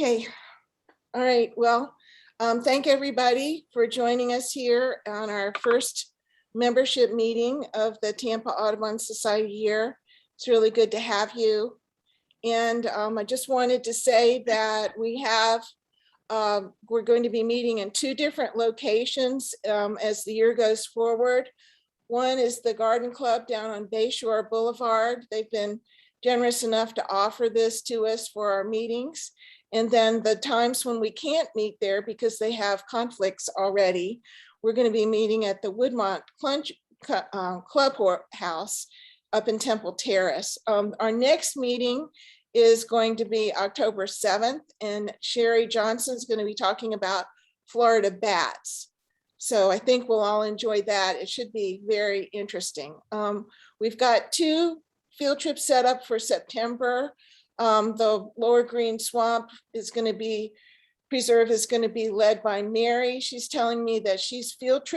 Okay, all right, well, thank everybody for joining us here on our first membership meeting of the Tampa Audubon Society year. It's really good to have you. And I just wanted to say that we're going to be meeting in two different locations as the year goes forward. One is the Garden Club down on Bayshore Boulevard. They've been generous enough to offer this to us for our meetings. And then the times when we can't meet there because they have conflicts already, we're going to be meeting at the Woodmont Clubhouse up in Temple Terrace. Our next meeting is going to be October 7th, and Sherry Johnson is going to be talking about Florida bats. So I think we'll all enjoy that. It should be very interesting. We've got two field trips set up for September. The Lower Green Swamp is going to be preserve is going to be led by Mary. She's telling me that she's she's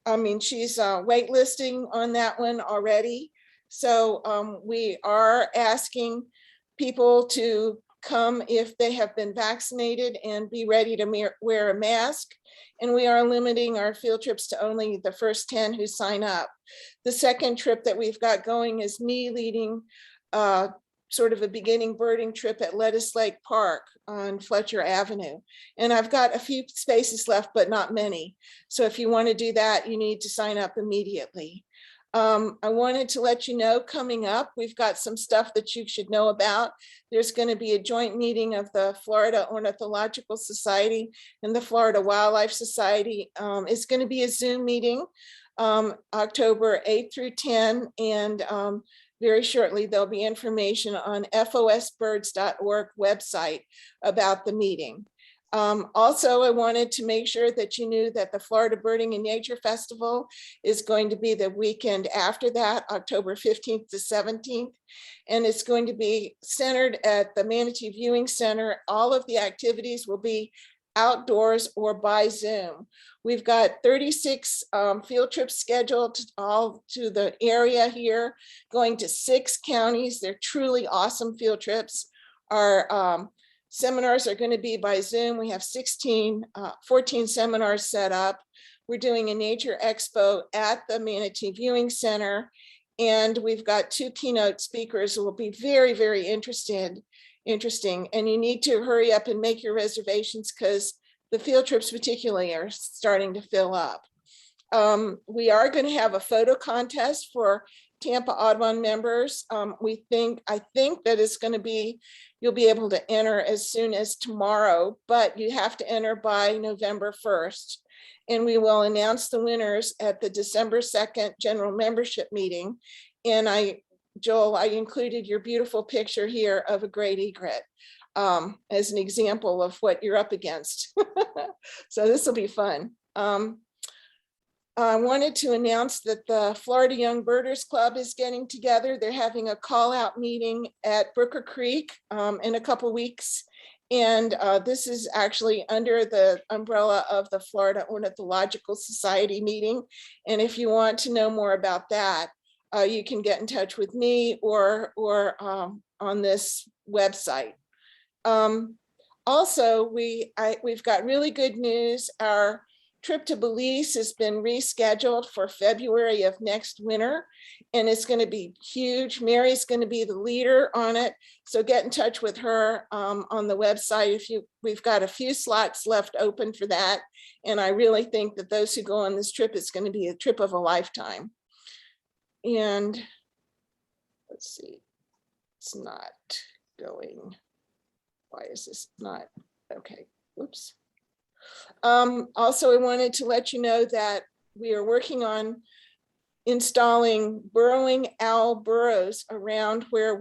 waitlisting on that one already. So we are asking people to come if they have been vaccinated and be ready to wear a mask. And we are limiting our field trips to only the first 10 who sign up. The second trip that we've got going is me leading sort of a beginning birding trip at Lettuce Lake Park on Fletcher Avenue. And I've got a few spaces left, but not many. So if you want to do that, you need to sign up immediately. I wanted to let you know coming up, we've got some stuff that you should know about. There's going to be a joint meeting of the Florida Ornithological Society and the Florida Wildlife Society. It's going to be a Zoom meeting, October 8th through 10. And very shortly, there'll be information on fosbirds.org website about the meeting. Also, I wanted to make sure that you knew that the Florida Birding and Nature Festival is going to be the weekend after that, October 15th to 17th. And it's going to be centered at the Manatee Viewing Center. All of the activities will be outdoors or by Zoom. We've got 36 field trips scheduled all to the area here, going to 6 counties. They're truly awesome field trips. Our seminars are going to be by Zoom. We have 14 seminars set up. We're doing a nature expo at the Manatee Viewing Center. And we've got 2 keynote speakers who will be very, very interesting. And you need to hurry up and make your reservations because the field trips particularly are starting to fill up. We are going to have a photo contest for Tampa Audubon members. I think that it's going to be, you'll be able to enter as soon as tomorrow, but you have to enter by November 1st. And we will announce the winners at the December 2nd general membership meeting. And Joel, I included your beautiful picture here of a great egret as an example of what you're up against. So this will be fun. I wanted to announce that the Florida Young Birders Club is getting together. They're having a call out meeting at Brooker Creek in a couple weeks. And this is actually under the umbrella of the Florida Ornithological Society meeting. And if you want to know more about that, you can get in touch with me or on this website. Also, we've got really good news. Our trip to Belize has been rescheduled for February of next winter, and it's going to be huge. Mary's going to be the leader on it, so get in touch with her on the website. We've got a few slots left open for that, and I really think that those who go on this trip, it's going to be a trip of a lifetime. And let's see, it's not going. Why is this not? Okay, whoops. Also, I wanted to let you know that we are working on installing burrowing owl burrows around where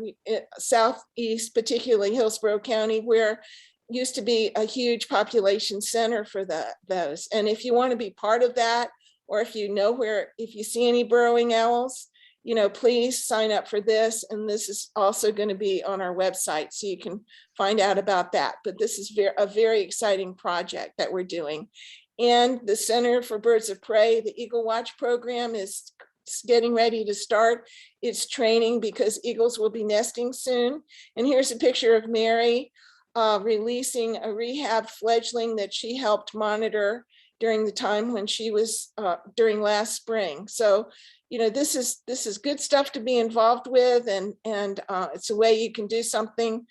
southeast, particularly Hillsborough County, where used to be a huge population center for those. And if you want to be part of that, or if you know if you see any burrowing owls, please sign up for this. And this is also going to be on our website, so you can find out about that. But this is a very exciting project that we're doing. And the Center for Birds of Prey, the Eagle Watch program, is getting ready to start its training because eagles will be nesting soon. And here's a picture of Mary releasing a rehab fledgling that she helped monitor during the time when she was during last spring. So, you know, this is good stuff to be involved with, and it's a way you can do something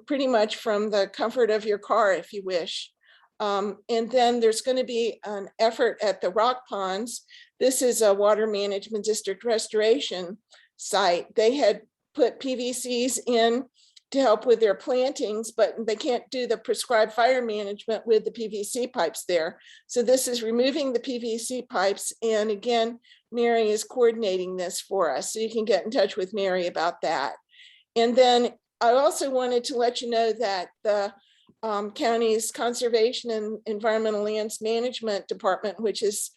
pretty much from the comfort of your car if you wish. And then there's going to be an effort at the rock ponds. This is a water management district restoration site. They had put PVCs in to help with their plantings, but they can't do the prescribed fire management with the PVC pipes there. So this is removing the PVC pipes. And again, Mary is coordinating this for us. So you can get in touch with Mary about that. And then I also wanted to let you know that the county's Conservation and Environmental Lands Management Department, which is,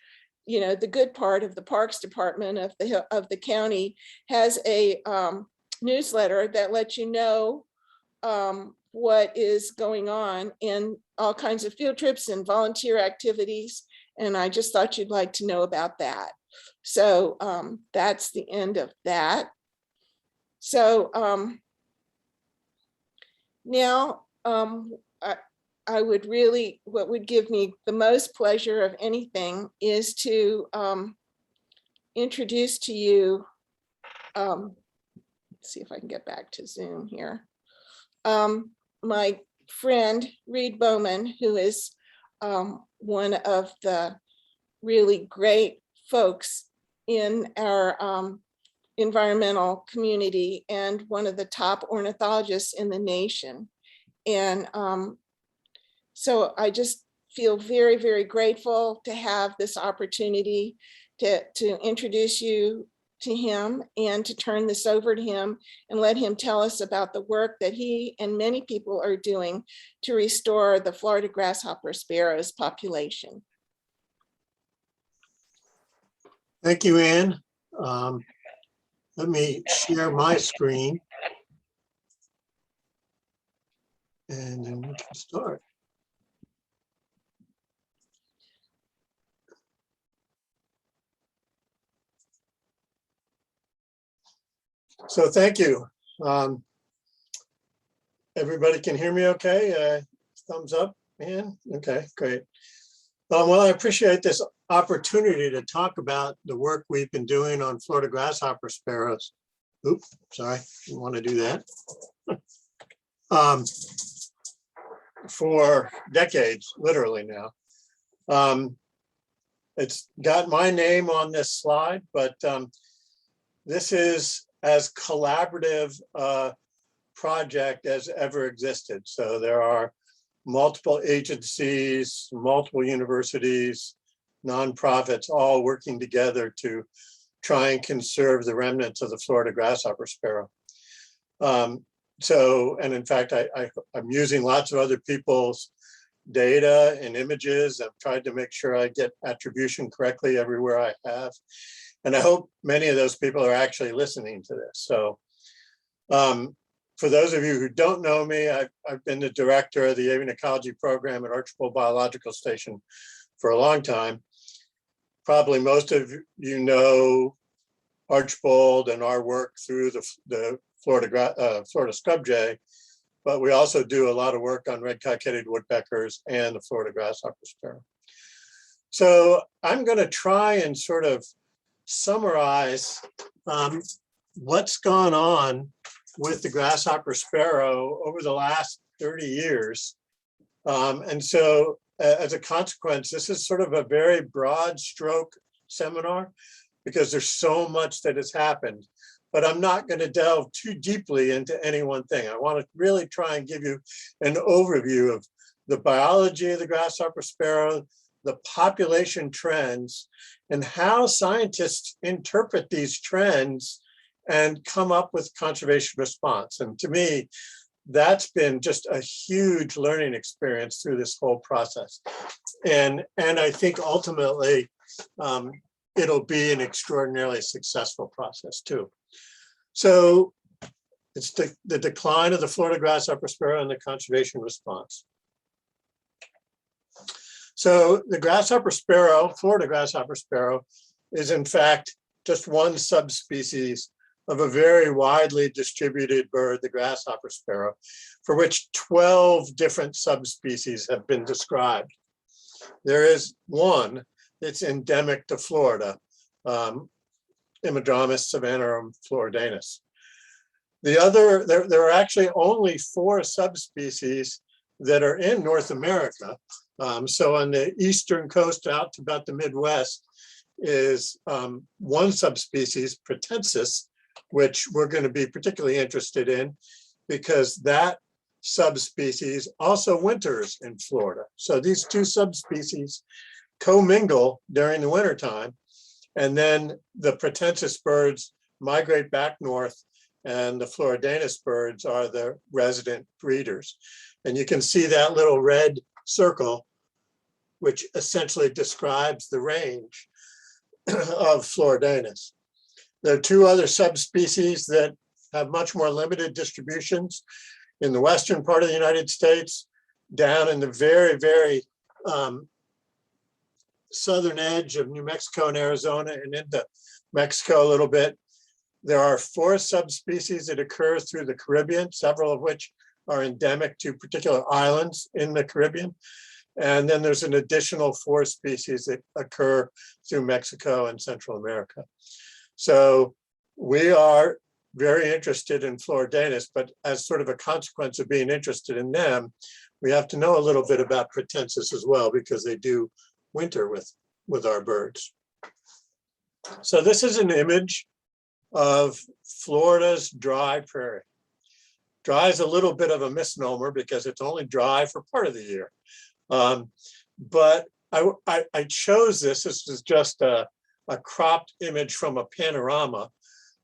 you know, the good part of the Parks Department of the county, has a newsletter that lets you know what is going on in all kinds of field trips and volunteer activities. And I just thought you'd like to know about that. So that's the end of that. So now I would really, what would give me the most pleasure of anything is to introduce to you, see if I can get back to Zoom here. My friend Reed Bowman, who is one of the really great folks in our environmental community and one of the top ornithologists in the nation. And so I just feel very, very grateful to have this opportunity to introduce you to him and to turn this over to him and let him tell us about the work that he and many people are doing to restore the Florida Grasshopper Sparrows population. Thank you, Ann. Let me share my screen and then we can start. So thank you. Everybody can hear me okay? Thumbs up, Ann? Okay, great. Well, I appreciate this opportunity to talk about the work we've been doing on Florida grasshopper sparrows. Oops, sorry, didn't want to do that. For decades, literally now. It's got my name on this slide, but this is as collaborative project as ever existed. So there are multiple agencies, multiple universities, nonprofits, all working together to try and conserve the remnants of the Florida grasshopper sparrow. And in fact, I'm using lots of other people's data and images. I've tried to make sure I get attribution correctly everywhere I have. And I hope many of those people are actually listening to this. So for those of you who don't know me, I've been the director of the Avian Ecology Program at Archbold Biological Station for a long time. Probably most of you know Archbold and our work through the Florida scrub jay, but we also do a lot of work on red cockaded woodpeckers and the Florida grasshopper sparrow. So I'm going to try and sort of summarize what's gone on with the grasshopper sparrow over the last 30 years. And so as a consequence, this is sort of a very broad stroke seminar because there's so much that has happened, but I'm not going to delve too deeply into any one thing. I want to really try and give you an overview of the biology of the grasshopper sparrow, the population trends, and how scientists interpret these trends and come up with conservation response. And to me, that's been just a huge learning experience through this whole process. And I think ultimately, it'll be an extraordinarily successful process too. So it's the decline of the Florida grasshopper sparrow and the conservation response. So the grasshopper sparrow, Florida grasshopper sparrow, is in fact just one subspecies of a very widely distributed bird, the grasshopper sparrow, for which 12 different subspecies have been described. There is one that's endemic to Florida, Immodramus savannarum floridanus. The other, there are actually only 4 subspecies that are in North America. So on the eastern coast out to about the Midwest is one subspecies, pratensis, which we're going to be particularly interested in because that subspecies also winters in Florida. So these 2 subspecies commingle during the wintertime, and then the pratensis birds migrate back north, and the floridanus birds are the resident breeders. And you can see that little red circle, which essentially describes the range of floridanus. There are 2 other subspecies that have much more limited distributions in the western part of the United States, down in the very, very southern edge of New Mexico and Arizona and into Mexico a little bit. There are 4 subspecies that occur through the Caribbean, several of which are endemic to particular islands in the Caribbean. And then there's an additional 4 species that occur through Mexico and Central America. So we are very interested in floridanus, but as sort of a consequence of being interested in them, we have to know a little bit about pratensis as well, because they do winter with our birds. So this is an image of Florida's dry prairie. Dry is a little bit of a misnomer because it's only dry for part of the year. But I chose this. This is just a cropped image from a panorama,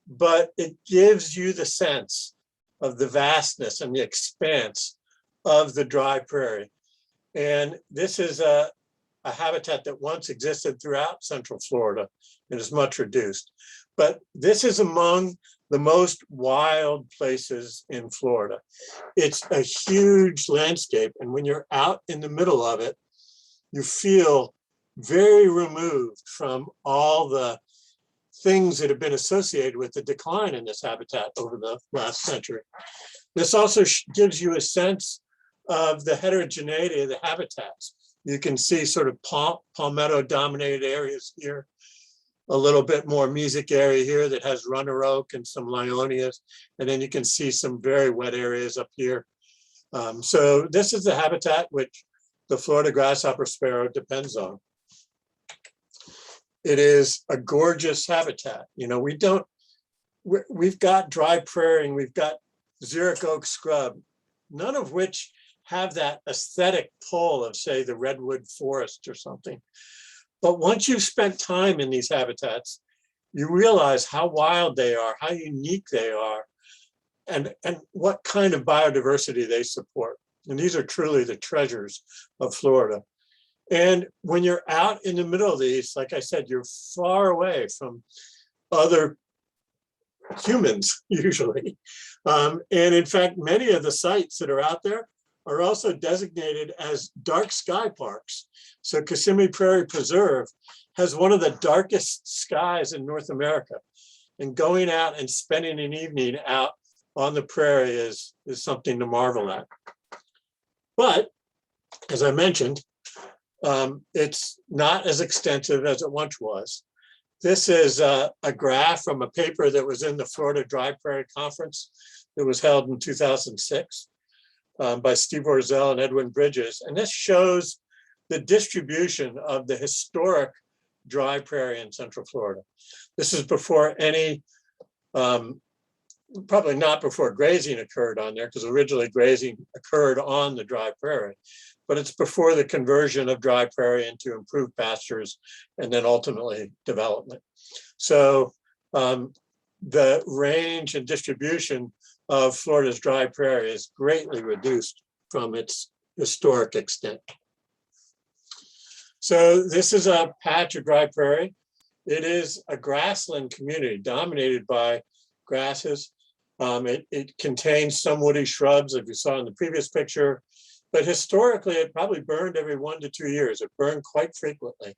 but it gives you the sense of the vastness and the expanse of the dry prairie. And this is a habitat that once existed throughout Central Florida and is much reduced. But this is among the most wild places in Florida. It's a huge landscape, and when you're out in the middle of it, you feel very removed from all the things that have been associated with the decline in this habitat over the last century. This also gives you a sense of the heterogeneity of the habitats. You can see sort of palmetto dominated areas here, a little bit more music area here that has runner oak and some Lyonias. And then you can see some very wet areas up here. So this is the habitat which the Florida grasshopper sparrow depends on. It is a gorgeous habitat. You know, we've got dry prairie and we've got xeric oak scrub, none of which have that aesthetic pull of, say, the redwood forest or something. But once you've spent time in these habitats, you realize how wild they are, how unique they are, and what kind of biodiversity they support. And these are truly the treasures of Florida. And when you're out in the middle of these, like I said, you're far away from other humans, usually. And in fact, many of the sites that are out there are also designated as dark sky parks. So Kissimmee Prairie Preserve has one of the darkest skies in North America. And going out and spending an evening out on the prairie is something to marvel at. But as I mentioned, it's not as extensive as it once was. This is a graph from a paper that was in the Florida Dry Prairie Conference that was held in 2006 by Steve Orzel and Edwin Bridges. And this shows the distribution of the historic dry prairie in Central Florida. This is before any, probably not before grazing occurred on there, because originally grazing occurred on the dry prairie, but it's before the conversion of dry prairie into improved pastures and then ultimately development. So the range and distribution of Florida's dry prairie is greatly reduced from its historic extent. So this is a patch of dry prairie. It is a grassland community dominated by grasses. It contains some woody shrubs, as you saw in the previous picture, but historically it probably burned every 1 to 2 years. It burned quite frequently.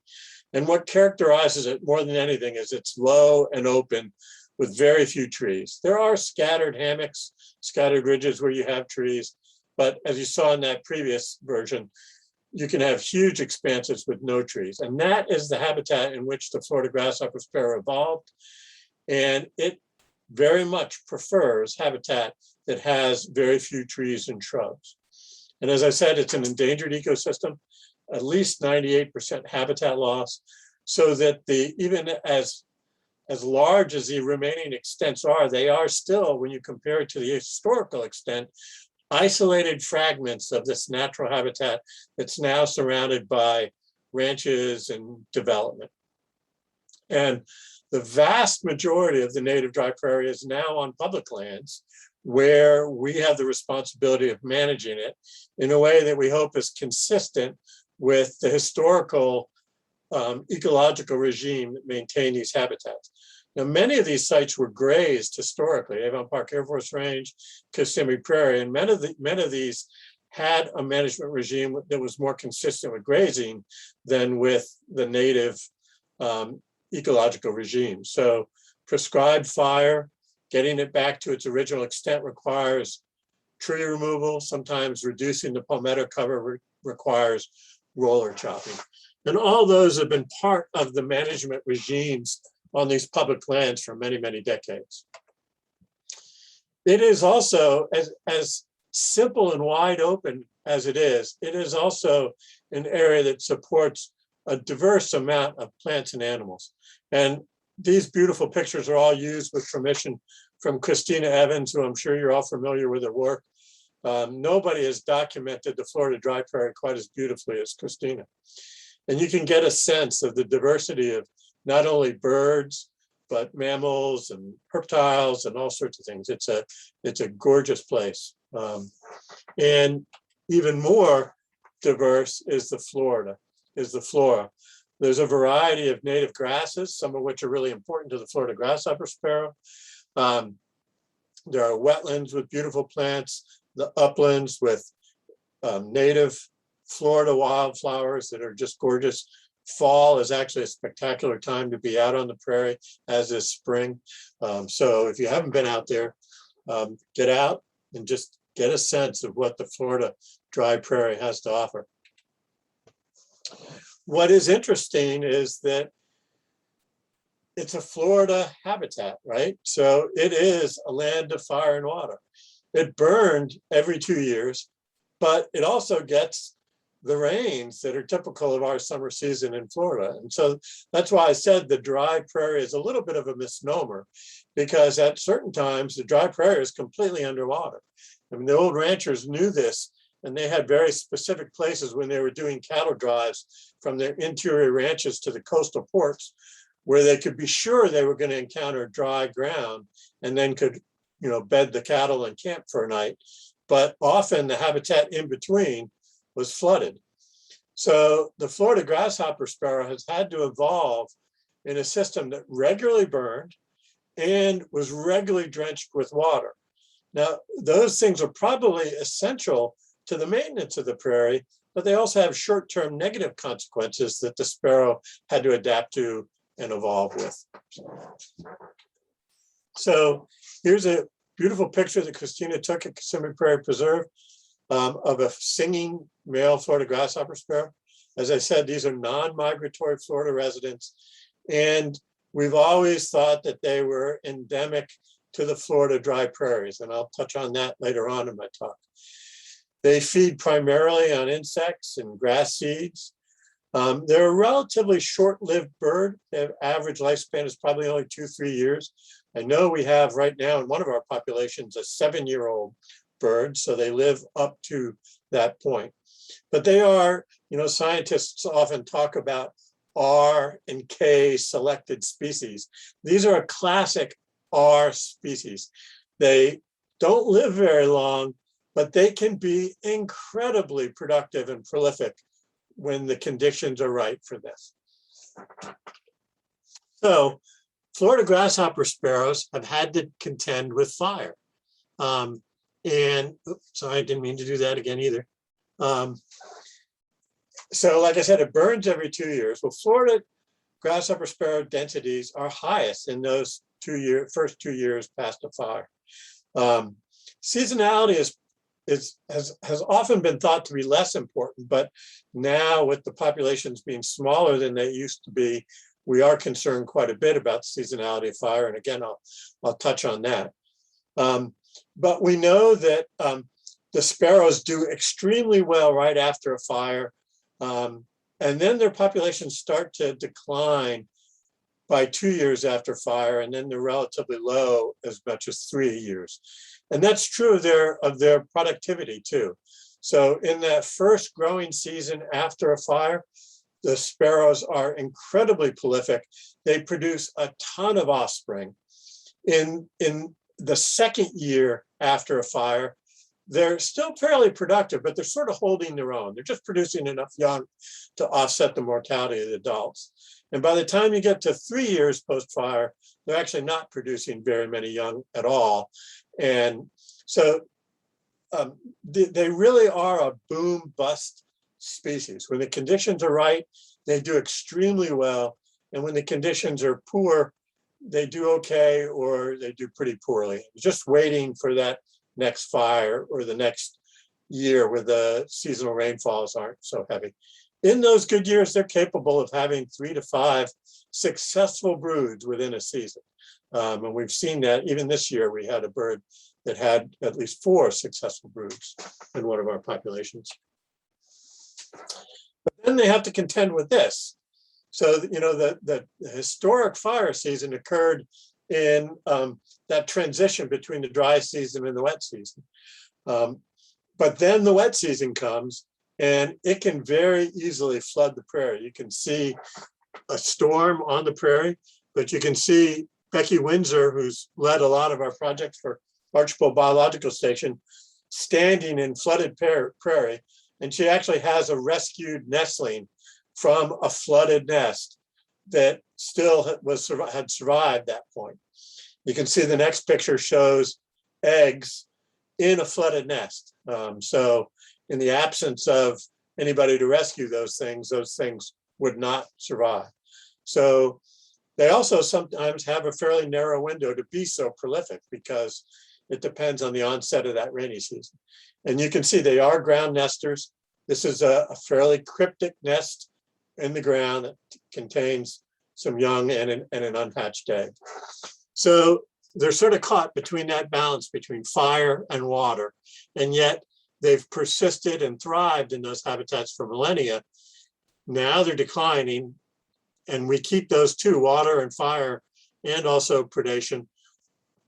And what characterizes it more than anything is it's low and open with very few trees. There are scattered hammocks, scattered ridges where you have trees, but as you saw in that previous version, you can have huge expanses with no trees. And that is the habitat in which the Florida grasshopper sparrow evolved. And it very much prefers habitat that has very few trees and shrubs. And as I said, it's an endangered ecosystem, at least 98% habitat loss, so that even as large as the remaining extents are, they are still, when you compare it to the historical extent, isolated fragments of this natural habitat that's now surrounded by ranches and development. And the vast majority of the native dry prairie is now on public lands, where we have the responsibility of managing it in a way that we hope is consistent with the historical ecological regime that maintained these habitats. Now, many of these sites were grazed historically, Avon Park Air Force Range, Kissimmee Prairie, and many of these had a management regime that was more consistent with grazing than with the native ecological regime. So prescribed fire, getting it back to its original extent requires tree removal. Sometimes reducing the palmetto cover requires roller chopping. And all those have been part of the management regimes on these public lands for many, many decades. It is also, as simple and wide open as it is also an area that supports a diverse amount of plants and animals. And these beautiful pictures are all used with permission from Christina Evans, who I'm sure you're all familiar with her work. Nobody has documented the Florida dry prairie quite as beautifully as Christina. And you can get a sense of the diversity of not only birds, but mammals and reptiles and all sorts of things. It's a gorgeous place. And even more diverse is the flora. There's a variety of native grasses, some of which are really important to the Florida grasshopper sparrow. There are wetlands with beautiful plants, the uplands with native Florida wildflowers that are just gorgeous. Fall is actually a spectacular time to be out on the prairie, as is spring. So if you haven't been out there, get out and just get a sense of what the Florida dry prairie has to offer. What is interesting is that it's a Florida habitat, right? So it is a land of fire and water. It burned every 2 years, but it also gets the rains that are typical of our summer season in Florida. And so that's why I said the dry prairie is a little bit of a misnomer, because at certain times the dry prairie is completely underwater. I mean, the old ranchers knew this, and they had very specific places when they were doing cattle drives from their interior ranches to the coastal ports, where they could be sure they were going to encounter dry ground and then could, bed the cattle and camp for a night. But often the habitat in between was flooded. So the Florida grasshopper sparrow has had to evolve in a system that regularly burned and was regularly drenched with water. Now, those things are probably essential to the maintenance of the prairie, but they also have short-term negative consequences that the sparrow had to adapt to and evolve with. So here's a beautiful picture that Christina took at Kissimmee Prairie Preserve of a singing male Florida grasshopper sparrow. As I said, these are non-migratory Florida residents, and we've always thought that they were endemic to the Florida dry prairies, and I'll touch on that later on in my talk. They feed primarily on insects and grass seeds. They're a relatively short-lived bird. Their average lifespan is probably only 2-3 years. I know we have right now in one of our populations a 7-year-old bird, so they live up to that point. But they are, scientists often talk about R and K selected species. These are a classic R species. They don't live very long, but they can be incredibly productive and prolific when the conditions are right for this. So Florida grasshopper sparrows have had to contend with fire. Sorry, I didn't mean to do that again either. So like I said, it burns every 2 years. Well, Florida grasshopper sparrow densities are highest in those first 2 years past a fire. Seasonality has often been thought to be less important, but now with the populations being smaller than they used to be, we are concerned quite a bit about seasonality of fire. And again, I'll touch on that. But we know that the sparrows do extremely well right after a fire. And then their populations start to decline by 2 years after fire, and then they're relatively low as much as 3 years. And that's true of their productivity too. So in that first growing season after a fire, the sparrows are incredibly prolific. They produce a ton of offspring. In the second year after a fire, they're still fairly productive, but they're sort of holding their own. They're just producing enough young to offset the mortality of the adults. And by the time you get to 3 years post-fire, they're actually not producing very many young at all. And so they really are a boom-bust species. When the conditions are right, they do extremely well. And when the conditions are poor, they do okay, or they do pretty poorly. Just waiting for that next fire or the next year where the seasonal rainfalls aren't so heavy. In those good years, they're capable of having 3 to 5 successful broods within a season. And we've seen that even this year, we had a bird that had at least 4 successful broods in one of our populations. But then they have to contend with this. So, you know, the historic fire season occurred in that transition between the dry season and the wet season. But then the wet season comes, and it can very easily flood the prairie. You can see a storm on the prairie, but you can see Becky Windsor, who's led a lot of our projects for Archbold Biological Station, standing in flooded prairie. And she actually has a rescued nestling from a flooded nest that still had survived that point. You can see the next picture shows eggs in a flooded nest. So in the absence of anybody to rescue those things would not survive. So they also sometimes have a fairly narrow window to be so prolific because it depends on the onset of that rainy season. And you can see they are ground nesters. This is a fairly cryptic nest in the ground that contains some young and an unhatched egg. So they're sort of caught between that balance between fire and water, and yet they've persisted and thrived in those habitats for millennia. Now they're declining, and we keep those two, water and fire, and also predation,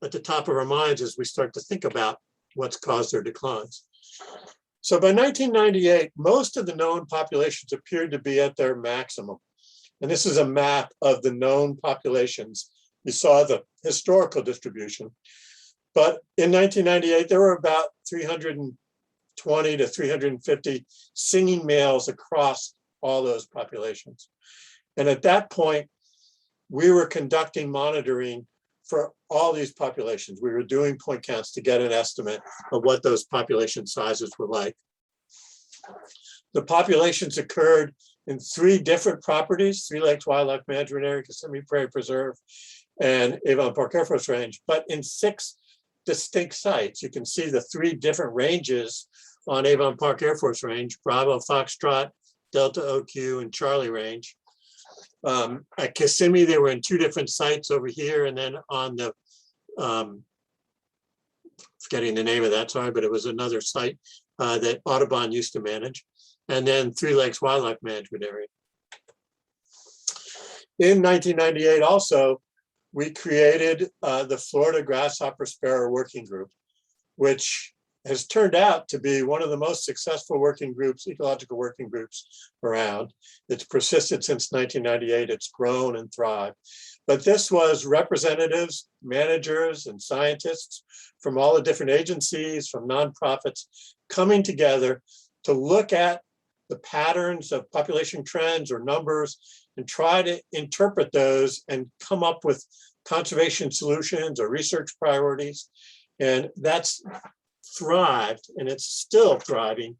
at the top of our minds as we start to think about what's caused their declines. So by 1998, most of the known populations appeared to be at their maximum. And this is a map of the known populations. You saw the historical distribution. But in 1998, there were about 320 to 350 singing males across all those populations. And at that point, we were conducting monitoring for all these populations. We were doing point counts to get an estimate of what those population sizes were like. The populations occurred in 3 different properties: Three Lakes Wildlife Management Area, Kissimmee Prairie Preserve, and Avon Park Air Force Range, but in 6 distinct sites. You can see the 3 different ranges on Avon Park Air Force Range: Bravo, Foxtrot, Delta OQ, and Charlie Range. At Kissimmee, they were in 2 different sites over here, and then on the, forgetting the name of that, sorry, but it was another site that Audubon used to manage, and then Three Lakes Wildlife Management Area. In 1998 also, we created the Florida Grasshopper Sparrow Working Group, which has turned out to be one of the most successful working groups, ecological working groups around. It's persisted since 1998. It's grown and thrived. But this was representatives, managers, and scientists from all the different agencies, from nonprofits, coming together to look at the patterns of population trends or numbers and try to interpret those and come up with conservation solutions or research priorities. And that's thrived, and it's still thriving,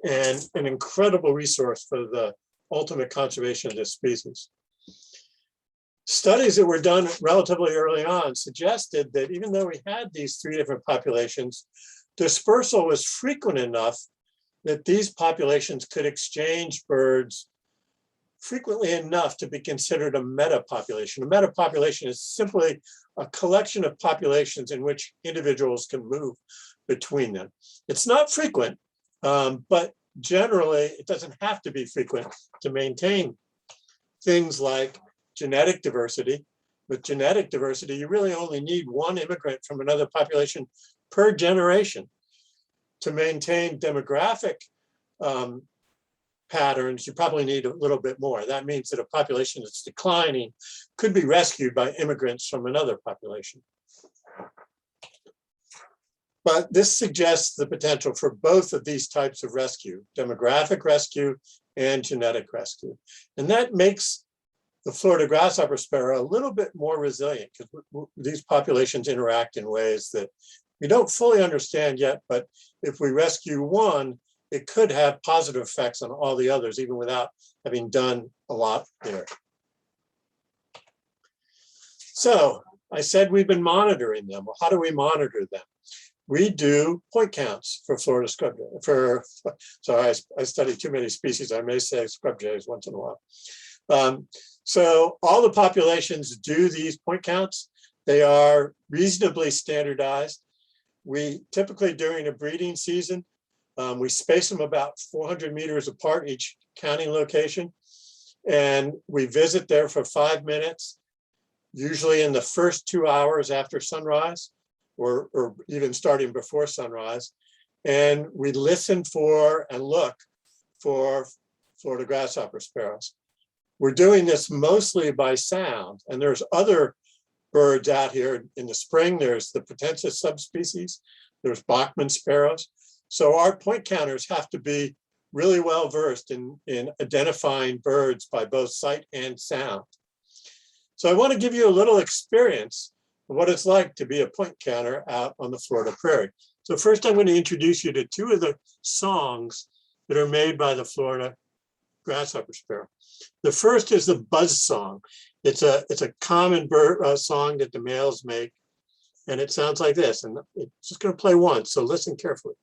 and an incredible resource for the ultimate conservation of this species. Studies that were done relatively early on suggested that even though we had these 3 different populations, dispersal was frequent enough that these populations could exchange birds frequently enough to be considered a metapopulation. A metapopulation is simply a collection of populations in which individuals can move between them. It's not frequent, but generally it doesn't have to be frequent to maintain things like genetic diversity. With genetic diversity, you really only need one immigrant from another population per generation. To maintain demographic patterns, you probably need a little bit more. That means that a population that's declining could be rescued by immigrants from another population. But this suggests the potential for both of these types of rescue, demographic rescue and genetic rescue. And that makes the Florida grasshopper sparrow a little bit more resilient because these populations interact in ways that we don't fully understand yet, but if we rescue one, it could have positive effects on all the others, even without having done a lot there. So I said we've been monitoring them. Well, how do we monitor them? We do point counts for Florida scrub jay. Sorry, I study too many species. I may say scrub jays once in a while. So all the populations do these point counts. They are reasonably standardized. We typically during a breeding season, we space them about 400 meters apart each counting location. And we visit there for 5 minutes, usually in the first 2 hours after sunrise, or even starting before sunrise. And we listen for and look for Florida grasshopper sparrows. We're doing this mostly by sound, and there's other birds out here in the spring. There's the Potensis subspecies, there's Bowman sparrows. So our point counters have to be really well versed in identifying birds by both sight and sound. So I want to give you a little experience of what it's like to be a point counter out on the Florida prairie. So first I'm going to introduce you to 2 of the songs that are made by the Florida grasshopper sparrow. The first is the buzz song. It's a common bird song that the males make, and it sounds like this. And it's just going to play once, so listen carefully.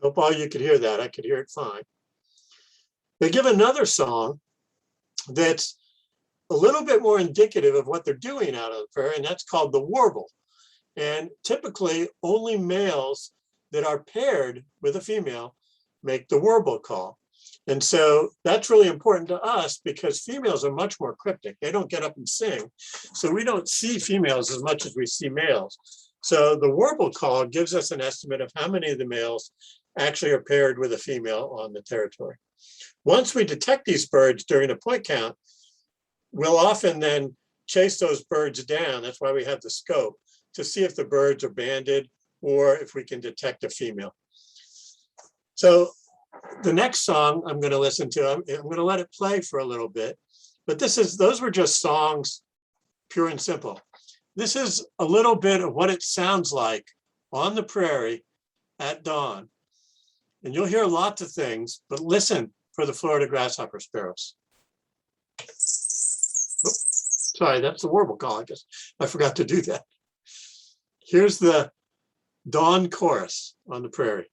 Hope all you could hear that. I could hear it fine. They give another song that's a little bit more indicative of what they're doing out on the prairie, and that's called the warble. And typically, only males that are paired with a female make the warble call. And so that's really important to us because females are much more cryptic. They don't get up and sing. So we don't see females as much as we see males. So the warble call gives us an estimate of how many of the males actually are paired with a female on the territory. Once we detect these birds during a point count, we'll often then chase those birds down. That's why we have the scope to see if the birds are banded or if we can detect a female. So the next song I'm going to listen to, I'm going to let it play for a little bit, but those were just songs, pure and simple. This is a little bit of what it sounds like on the prairie at dawn. And you'll hear lots of things, but listen for the Florida grasshopper sparrows. Oops, sorry, that's the warble call. I guess I forgot to do that. Here's the dawn chorus on the prairie.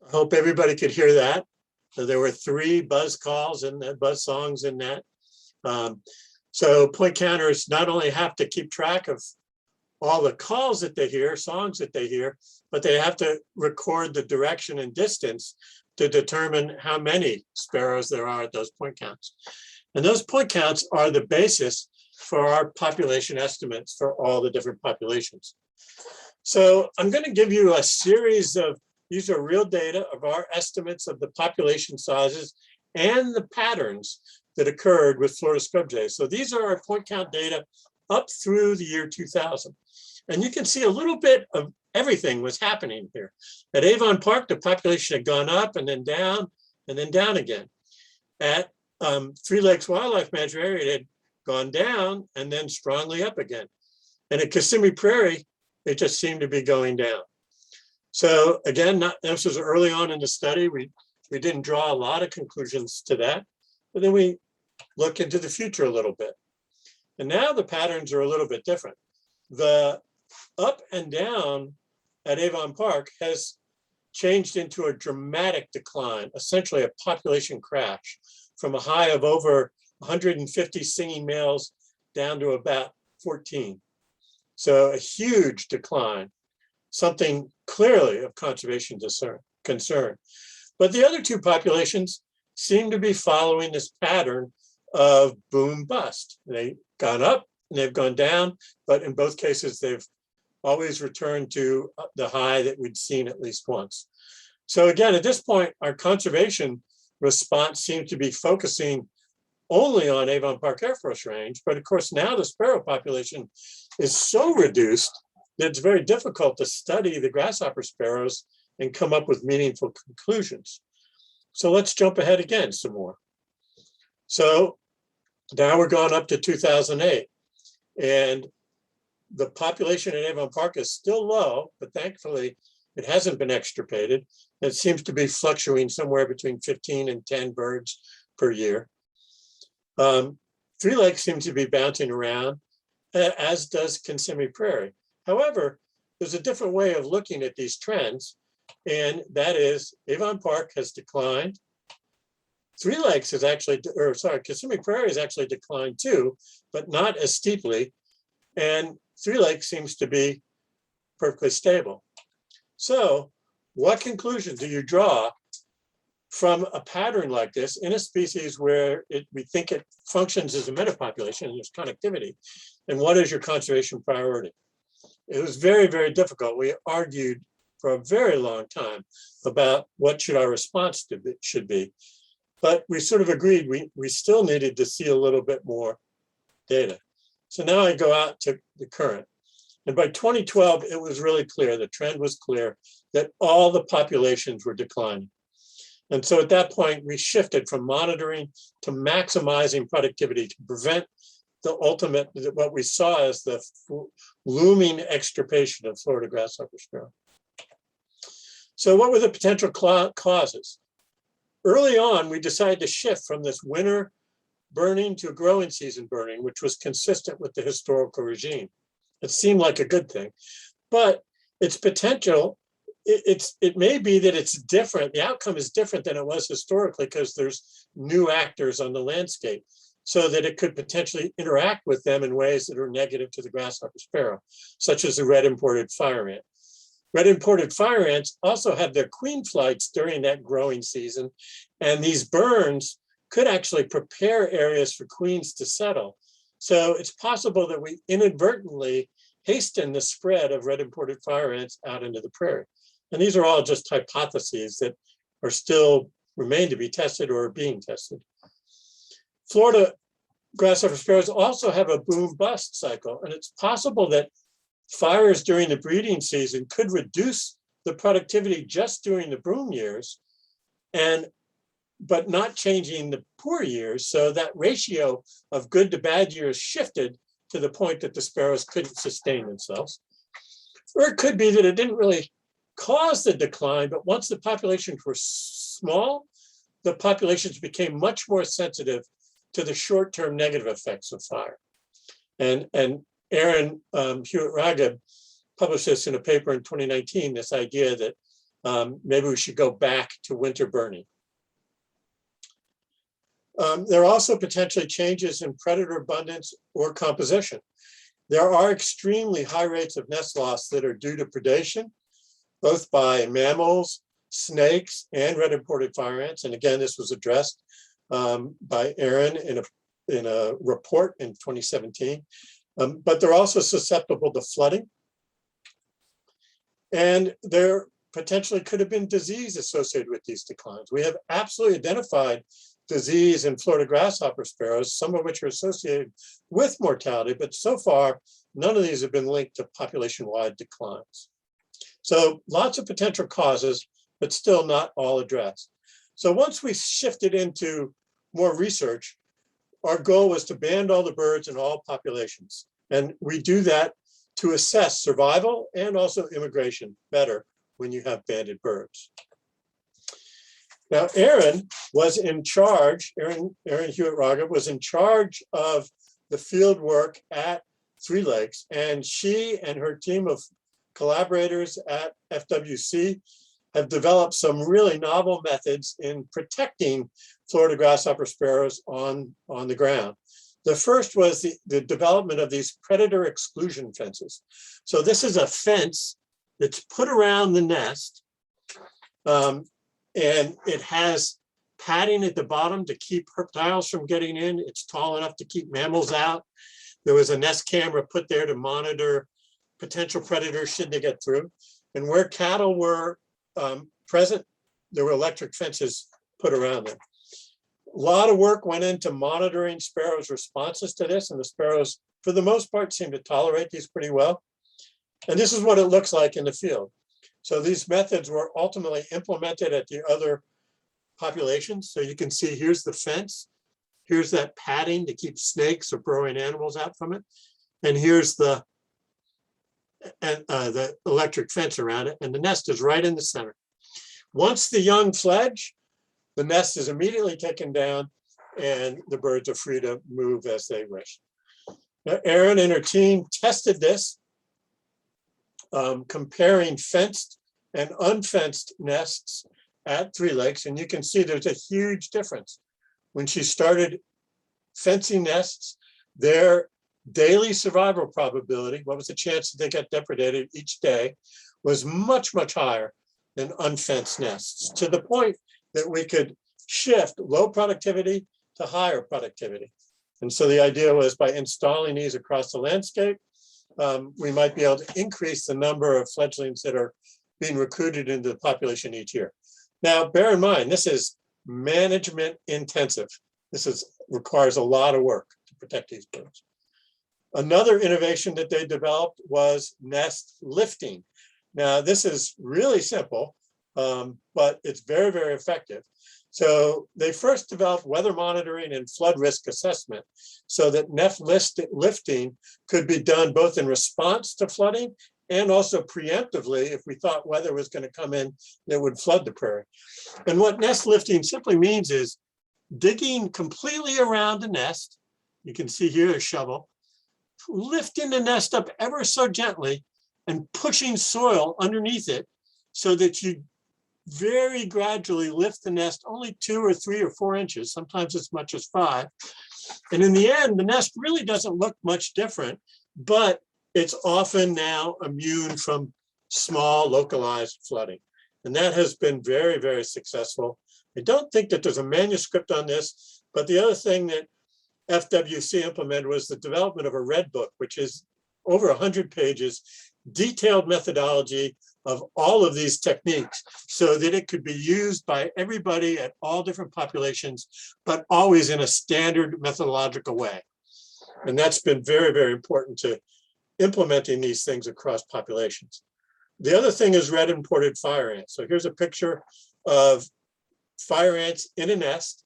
I hope everybody could hear that. So there were 3 buzz calls and buzz songs in that. So point counters not only have to keep track of all the calls that they hear, songs that they hear, but they have to record the direction and distance to determine how many sparrows there are at those point counts. And those point counts are the basis for our population estimates for all the different populations. So I'm going to give you a series of, these are real data of our estimates of the population sizes and the patterns that occurred with Florida scrub jays. So these are our point count data up through the year 2000. And you can see a little bit of everything was happening here. At Avon Park, the population had gone up and then down again. At Three Lakes Wildlife Management Area, it had gone down and then strongly up again. And at Kissimmee Prairie, it just seemed to be going down. So again, this was early on in the study. We didn't draw a lot of conclusions to that, but then we look into the future a little bit. And now the patterns are a little bit different. The up and down at Avon Park has changed into a dramatic decline, essentially a population crash from a high of over 150 singing males down to about 14. So a huge decline, something clearly of conservation concern. But the other two populations seem to be following this pattern of boom bust. They've gone up and they've gone down, but in both cases, they've always returned to the high that we'd seen at least once. So again, at this point, our conservation response seems to be focusing only on Avon Park Air Force Range, but of course now the sparrow population is so reduced that it's very difficult to study the grasshopper sparrows and come up with meaningful conclusions. So let's jump ahead again some more. So now we're going up to 2008, and the population in Avon Park is still low, but thankfully it hasn't been extirpated. It seems to be fluctuating somewhere between 15 and 10 birds per year. Three Lakes seems to be bouncing around, as does Kissimmee Prairie. However, there's a different way of looking at these trends, and that is Avon Park has declined. Three Lakes is actually, or sorry, Kissimmee Prairie has actually declined too, but not as steeply. And Three Lakes seems to be perfectly stable. So what conclusion do you draw from a pattern like this in a species where we think it functions as a metapopulation and there's connectivity? And what is your conservation priority? It was very, very difficult. We argued for a very long time about what should our response should be. But we sort of agreed we still needed to see a little bit more data. So now I go out to the current. And by 2012, it was really clear, the trend was clear that all the populations were declining. And so at that point, we shifted from monitoring to maximizing productivity to prevent the ultimate, what we saw as the looming extirpation of Florida grasshopper sparrow. So what were the potential causes? Early on, we decided to shift from this winter burning to growing season burning, which was consistent with the historical regime. It seemed like a good thing, but its potential, it may be that it's different. The outcome is different than it was historically because there's new actors on the landscape, so that it could potentially interact with them in ways that are negative to the grasshopper sparrow, such as the red imported fire ant. Red imported fire ants also have their queen flights during that growing season, and these burns could actually prepare areas for queens to settle. So it's possible that we inadvertently hasten the spread of red imported fire ants out into the prairie. And these are all just hypotheses that are still remain to be tested or are being tested. Florida grasshopper sparrows also have a boom bust cycle, and it's possible that fires during the breeding season could reduce the productivity just during the boom years, but not changing the poor years. So that ratio of good to bad years shifted to the point that the sparrows couldn't sustain themselves. Or it could be that it didn't really cause the decline, but once the populations were small, the populations became much more sensitive to the short-term negative effects of fire. And Aaron Hewitt-Raghib published this in a paper in 2019, this idea that maybe we should go back to winter burning. There are also potentially changes in predator abundance or composition. There are extremely high rates of nest loss that are due to predation, both by mammals, snakes, and red imported fire ants. And again, this was addressed by Aaron in a report in 2017. But they're also susceptible to flooding. And there potentially could have been disease associated with these declines. We have absolutely identified disease in Florida grasshopper sparrows, some of which are associated with mortality, but so far, none of these have been linked to population-wide declines. So lots of potential causes, but still not all addressed. So once we shifted into more research, our goal was to band all the birds in all populations. And we do that to assess survival and also immigration better when you have banded birds. Now, Erin was in charge, Erin Hewitt-Raga was in charge of the field work at Three Lakes, and she and her team of collaborators at FWC have developed some really novel methods in protecting Florida grasshopper sparrows on the ground. The first was the development of these predator exclusion fences. So this is a fence that's put around the nest, and it has padding at the bottom to keep reptiles from getting in. It's tall enough to keep mammals out. There was a nest camera put there to monitor potential predators should they get through. And where cattle were present, there were electric fences put around them. A lot of work went into monitoring sparrows' responses to this, and the sparrows, for the most part, seem to tolerate these pretty well. And this is what it looks like in the field. So these methods were ultimately implemented at the other populations. So you can see here's the fence. Here's that padding to keep snakes or burrowing animals out from it. And here's the electric fence around it. And the nest is right in the center. Once the young fledge, the nest is immediately taken down and the birds are free to move as they wish. Now, Erin and her team tested this, comparing fenced and unfenced nests at Three Lakes. And you can see there's a huge difference. When she started fencing nests, their daily survival probability, what was the chance that they got depredated each day, was much, much higher than unfenced nests, to the point that we could shift low productivity to higher productivity. And so the idea was by installing these across the landscape, we might be able to increase the number of fledglings that are being recruited into the population each year. Now, bear in mind, this is management intensive. This requires a lot of work to protect these birds. Another innovation that they developed was nest lifting. Now, this is really simple, but it's very, very effective. So they first developed weather monitoring and flood risk assessment so that nest lifting could be done both in response to flooding and also preemptively if we thought weather was going to come in that would flood the prairie. And what nest lifting simply means is digging completely around the nest. You can see here a shovel, lifting the nest up ever so gently and pushing soil underneath it so that you very gradually lift the nest only 2 or 3 or 4 inches, sometimes as much as 5. And in the end, the nest really doesn't look much different, but it's often now immune from small localized flooding. And that has been very, very successful. I don't think that there's a manuscript on this, but the other thing that FWC implemented was the development of a red book, which is over 100 pages, detailed methodology of all of these techniques so that it could be used by everybody at all different populations, but always in a standard methodological way. And that's been very, very important to implementing these things across populations. The other thing is red imported fire ants. So here's a picture of fire ants in a nest.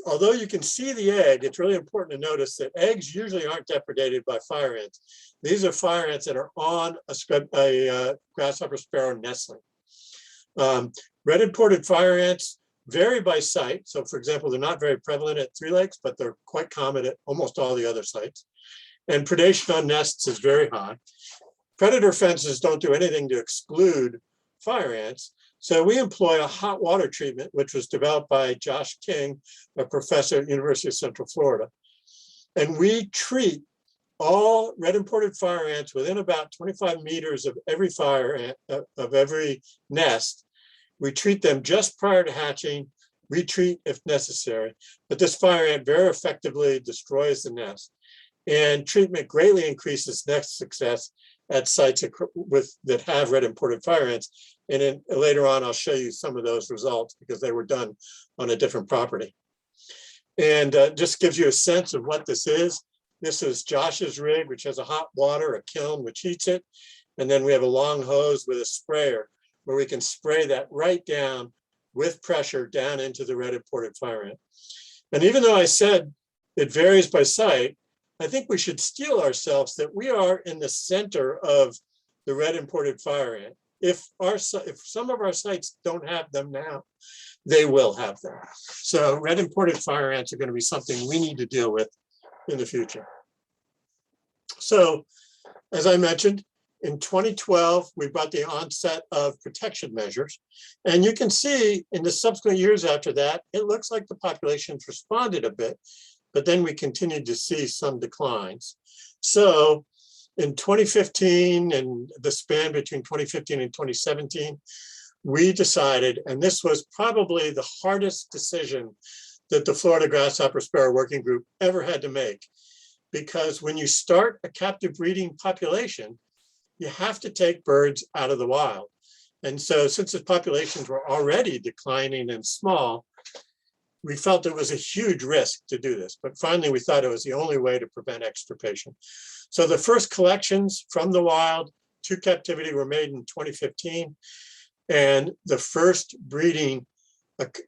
Although you can see the egg, it's really important to notice that eggs usually aren't depredated by fire ants. These are fire ants that are on a grasshopper sparrow nestling. Red imported fire ants vary by site. So for example, they're not very prevalent at Three Lakes, but they're quite common at almost all the other sites. And predation on nests is very high. Predator fences don't do anything to exclude fire ants. So we employ a hot water treatment, which was developed by Josh King, a professor at University of Central Florida. And we treat all red imported fire ants within about 25 meters of every fire ant, of every nest. We treat them just prior to hatching, retreat if necessary. But this fire ant very effectively destroys the nest. And treatment greatly increases nest success at sites that have red imported fire ants. And then later on, I'll show you some of those results because they were done on a different property. And just gives you a sense of what this is. This is Josh's rig, which has a hot water, a kiln, which heats it. And then we have a long hose with a sprayer where we can spray that right down with pressure down into the red imported fire ant. And even though I said it varies by site, I think we should steel ourselves that we are in the center of the red imported fire ant. If some of our sites don't have them now, they will have them. So red imported fire ants are going to be something we need to deal with in the future. So as I mentioned, in 2012, we brought the onset of protection measures. And you can see in the subsequent years after that, it looks like the populations responded a bit, but then we continued to see some declines. So in 2015 and the span between 2015 and 2017, we decided, and this was probably the hardest decision that the Florida Grasshopper Sparrow Working Group ever had to make, because when you start a captive breeding population, you have to take birds out of the wild. And so since the populations were already declining and small, we felt it was a huge risk to do this. But finally, we thought it was the only way to prevent extirpation. So the first collections from the wild to captivity were made in 2015. And the first breeding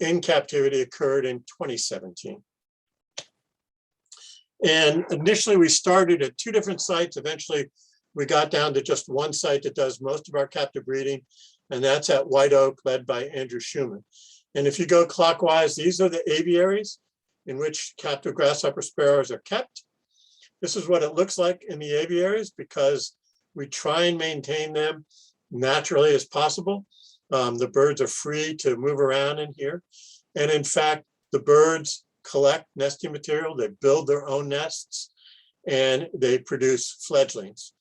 in captivity occurred in 2017. And initially we started at 2 different sites. Eventually we got down to just one site that does most of our captive breeding, and that's at White Oak, led by Andrew Schumann. And if you go clockwise, these are the aviaries in which captive grasshopper sparrows are kept. This is what it looks like in the aviaries, because we try and maintain them naturally as possible. The birds are free to move around in here. And in fact, the birds collect nesting material, they build their own nests, and they produce fledglings,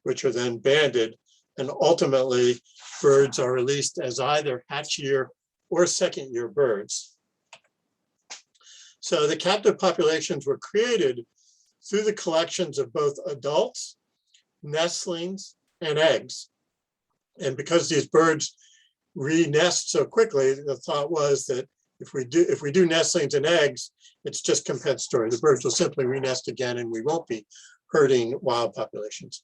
which are then banded. And ultimately, birds are released as either hatch year or second year birds. So the captive populations were created through the collections of both adults, nestlings, and eggs. And because these birds re-nest so quickly, the thought was that if we do nestlings and eggs, it's just compensatory. The birds will simply re-nest again and we won't be hurting wild populations.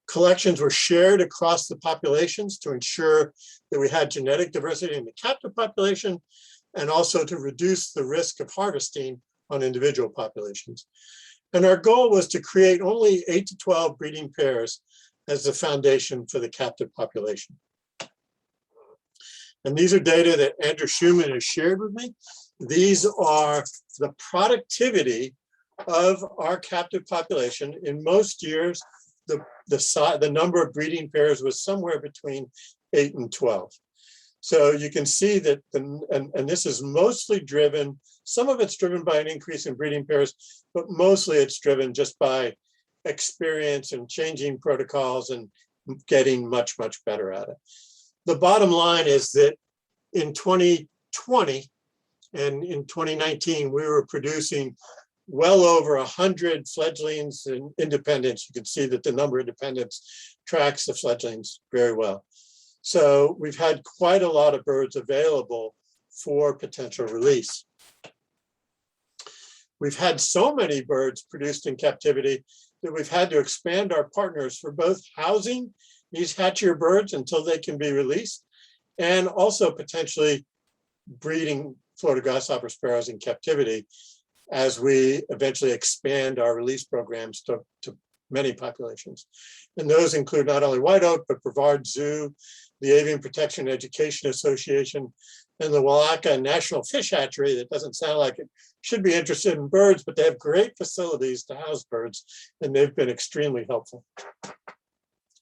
Collections were shared across the populations to ensure that we had genetic diversity in the captive population, and also to reduce the risk of harvesting on individual populations. And our goal was to create only 8 to 12 breeding pairs as the foundation for the captive population. And these are data that Andrew Schumann has shared with me. These are the productivity of our captive population. In most years, the number of breeding pairs was somewhere between 8 and 12. So you can see that, and this is mostly driven, some of it's driven by an increase in breeding pairs, but mostly it's driven just by experience and changing protocols and getting much, much better at it. The bottom line is that in 2020 and in 2019, we were producing well over 100 fledglings and independents. You can see that the number of dependents tracks the fledglings very well. So we've had quite a lot of birds available for potential release. We've had so many birds produced in captivity that we've had to expand our partners for both housing these hatchier birds until they can be released, and also potentially breeding Florida grasshopper sparrows in captivity as we eventually expand our release programs to many populations. And those include not only White Oak, but Brevard Zoo, the Avian Protection Education Association, and the Walaka National Fish Hatchery. That doesn't sound like it should be interested in birds, but they have great facilities to house birds, and they've been extremely helpful.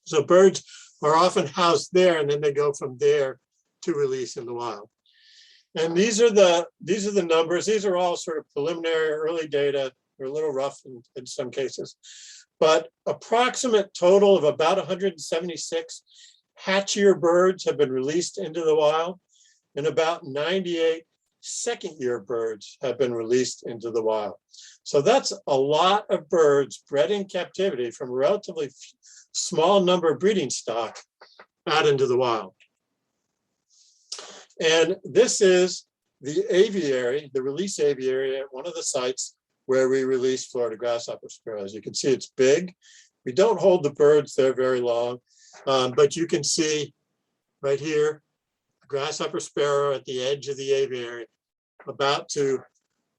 So birds are often housed there, and then they go from there to release in the wild. And these are the numbers. These are all sort of preliminary early data. They're a little rough in some cases, but approximate total of about 176 hatchier birds have been released into the wild, and about 98 second-year birds have been released into the wild. So that's a lot of birds bred in captivity from a relatively small number of breeding stock out into the wild. And this is the aviary, the release aviary at one of the sites where we release Florida grasshopper sparrows. You can see it's big. We don't hold the birds there very long, but you can see right here, a grasshopper sparrow at the edge of the aviary about to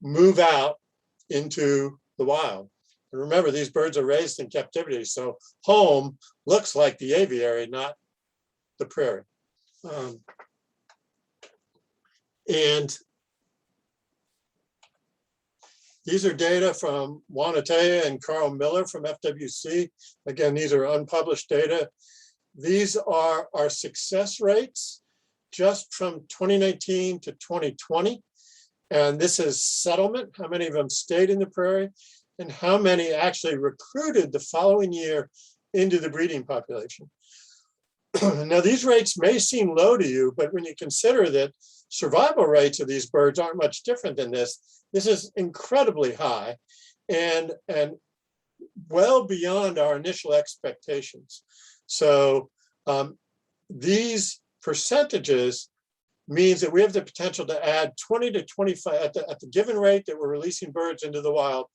move out into the wild. And remember, these birds are raised in captivity, so home looks like the aviary, not the prairie. And these are data from Juan Ataya and Carl Miller from FWC. Again, these are unpublished data. These are our success rates just from 2019 to 2020. And this is settlement, how many of them stayed in the prairie, and how many actually recruited the following year into the breeding population. Now, these rates may seem low to you, but when you consider that survival rates of these birds aren't much different than this is incredibly high and well beyond our initial expectations. So these percentages means that we have the potential to add 20 to 25 at the given rate that we're releasing birds into the wild.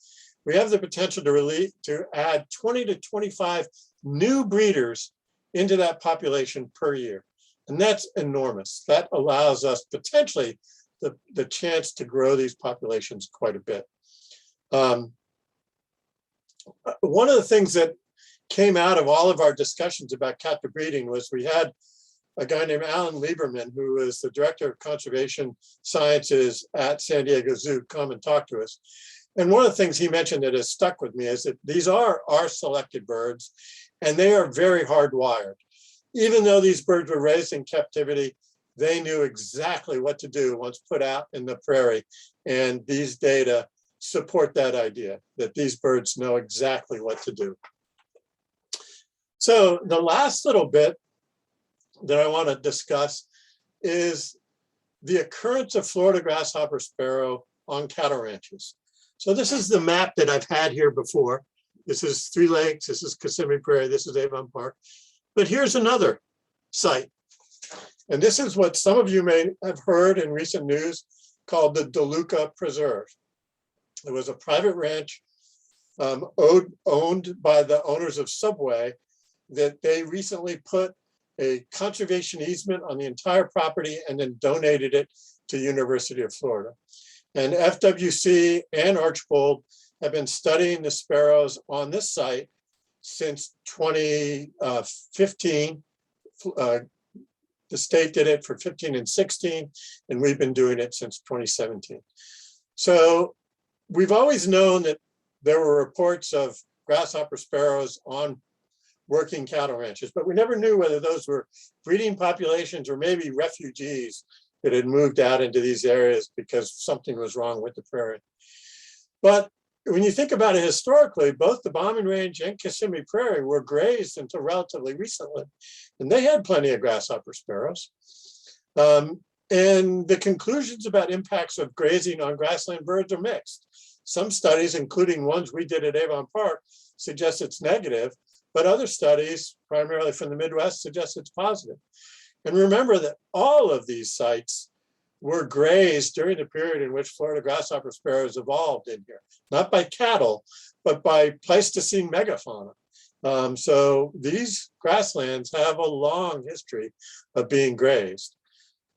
We have the potential to add 20 to 25 new breeders into that population per year. And that's enormous. That allows us potentially the chance to grow these populations quite a bit. One of the things that came out of all of our discussions about captive breeding was we had a guy named Alan Lieberman, who is the director of conservation sciences at San Diego Zoo, come and talk to us. And one of the things he mentioned that has stuck with me is that these are our selected birds, and they are very hardwired. Even though these birds were raised in captivity, they knew exactly what to do once put out in the prairie. And these data support that idea, that these birds know exactly what to do. So the last little bit that I want to discuss is the occurrence of Florida grasshopper sparrow on cattle ranches. So this is the map that I've had here before. This is Three Lakes, this is Kissimmee Prairie, this is Avon Park. But here's another site. And this is what some of you may have heard in recent news called the DeLuca Preserve. It was a private ranch owned by the owners of Subway that they recently put a conservation easement on the entire property and then donated it to the University of Florida. And FWC and Archbold have been studying the sparrows on this site since 2015. The state did it for 15 and 16, and we've been doing it since 2017. So we've always known that there were reports of grasshopper sparrows on working cattle ranches, but we never knew whether those were breeding populations or maybe refugees that had moved out into these areas because something was wrong with the prairie. But when you think about it historically, both the Bowman Range and Kissimmee Prairie were grazed until relatively recently, and they had plenty of grasshopper sparrows. And the conclusions about impacts of grazing on grassland birds are mixed. Some studies, including ones we did at Avon Park, suggest it's negative, but other studies, primarily from the Midwest, suggest it's positive. And remember that all of these sites were grazed during the period in which Florida grasshopper sparrows evolved in here, not by cattle, but by Pleistocene megafauna. So these grasslands have a long history of being grazed.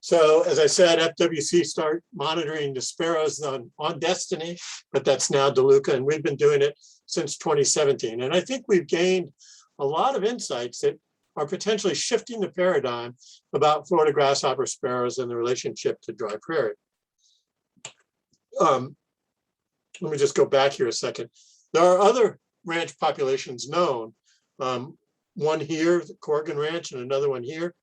So as I said, FWC started monitoring the sparrows on Destiny, but that's now DeLuca, and we've been doing it since 2017. And I think we've gained a lot of insights that are potentially shifting the paradigm about Florida grasshopper sparrows and the relationship to dry prairie. Let me just go back here a second. There are other ranch populations known. One here, the Corrigan Ranch, and another one here.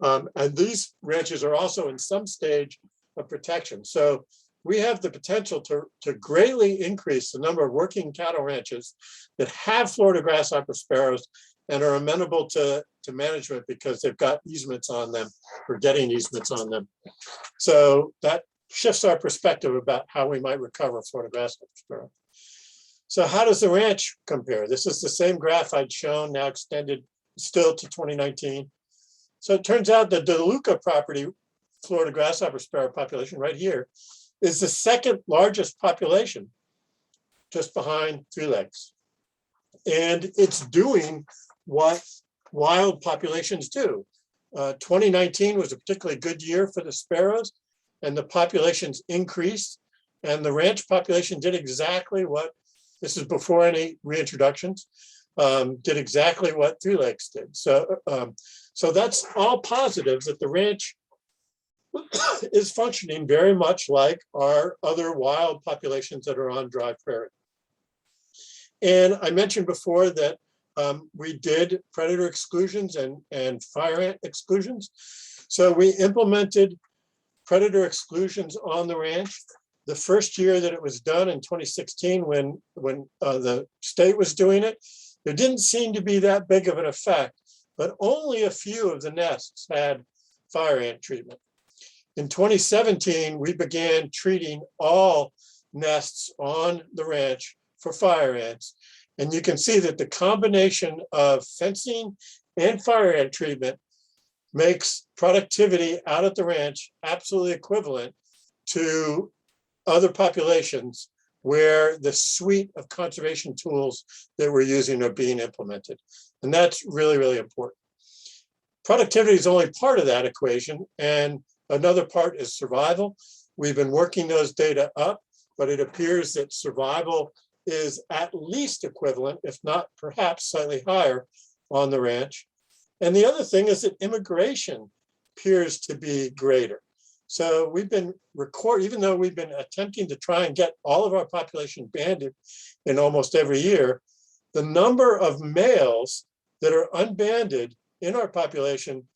And these ranches are also in some stage of protection. So we have the potential to greatly increase the number of working cattle ranches that have Florida grasshopper sparrows and are amenable to management because they've got easements on them or getting easements on them. So that shifts our perspective about how we might recover Florida grasshopper sparrow. So how does the ranch compare? This is the same graph I'd shown, now extended still to 2019. So it turns out the DeLuca property, Florida grasshopper sparrow population right here, is the second largest population, just behind Three Lakes. And it's doing what wild populations do. 2019 was a particularly good year for the sparrows, and the populations increased, and the ranch population did exactly what, this is before any reintroductions, did exactly what three-legs did. So, so that's all positives, that the ranch is functioning very much like our other wild populations that are on dry prairie. And I mentioned before that we did predator exclusions and fire ant exclusions. So we implemented predator exclusions on the ranch. The first year that it was done in 2016, when the state was doing it, there didn't seem to be that big of an effect, but only a few of the nests had fire ant treatment. In 2017, we began treating all nests on the ranch for fire ants. And you can see that the combination of fencing and fire ant treatment makes productivity out at the ranch absolutely equivalent to other populations where the suite of conservation tools that we're using are being implemented. And that's really, really important. Productivity is only part of that equation, and another part is survival. We've been working those data up, but it appears that survival is at least equivalent, if not perhaps slightly higher, on the ranch. And the other thing is that immigration appears to be greater. So we've been even though we've been attempting to try and get all of our population banded in almost every year, the number of males that are unbanded in our population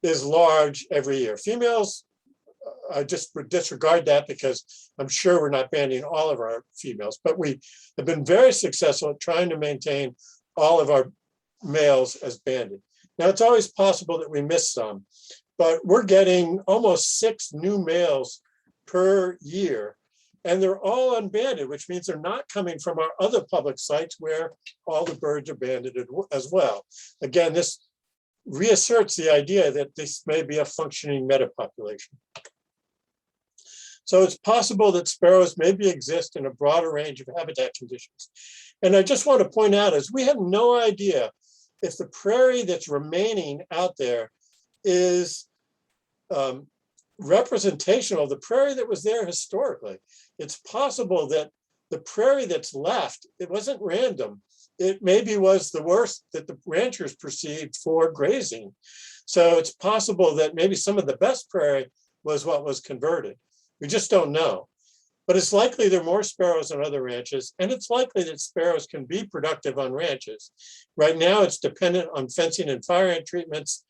is large every year. Females, I just disregard that because I'm sure we're not banding all of our females, but we have been very successful at trying to maintain all of our males as banded. Now, it's always possible that we miss some, but we're getting almost 6 new males per year, and they're all unbanded, which means they're not coming from our other public sites where all the birds are banded as well. Again, this reasserts the idea that this may be a functioning metapopulation. So it's possible that sparrows maybe exist in a broader range of habitat conditions. And I just want to point out is we have no idea if the prairie that's remaining out there is representational of the prairie that was there historically. It's possible that the prairie that's left, it wasn't random. It maybe was the worst that the ranchers perceived for grazing. So it's possible that maybe some of the best prairie was what was converted. We just don't know. But it's likely there are more sparrows on other ranches, and it's likely that sparrows can be productive on ranches. Right now, it's dependent on fencing and fire ant treatments,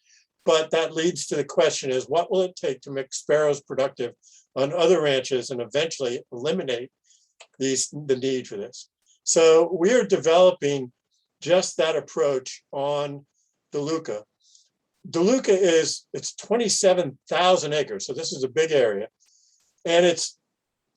but that leads to the question is, what will it take to make sparrows productive on other ranches and eventually eliminate the need for this? So we're developing just that approach on DeLuca. DeLuca it's 27,000 acres, so this is a big area. And it's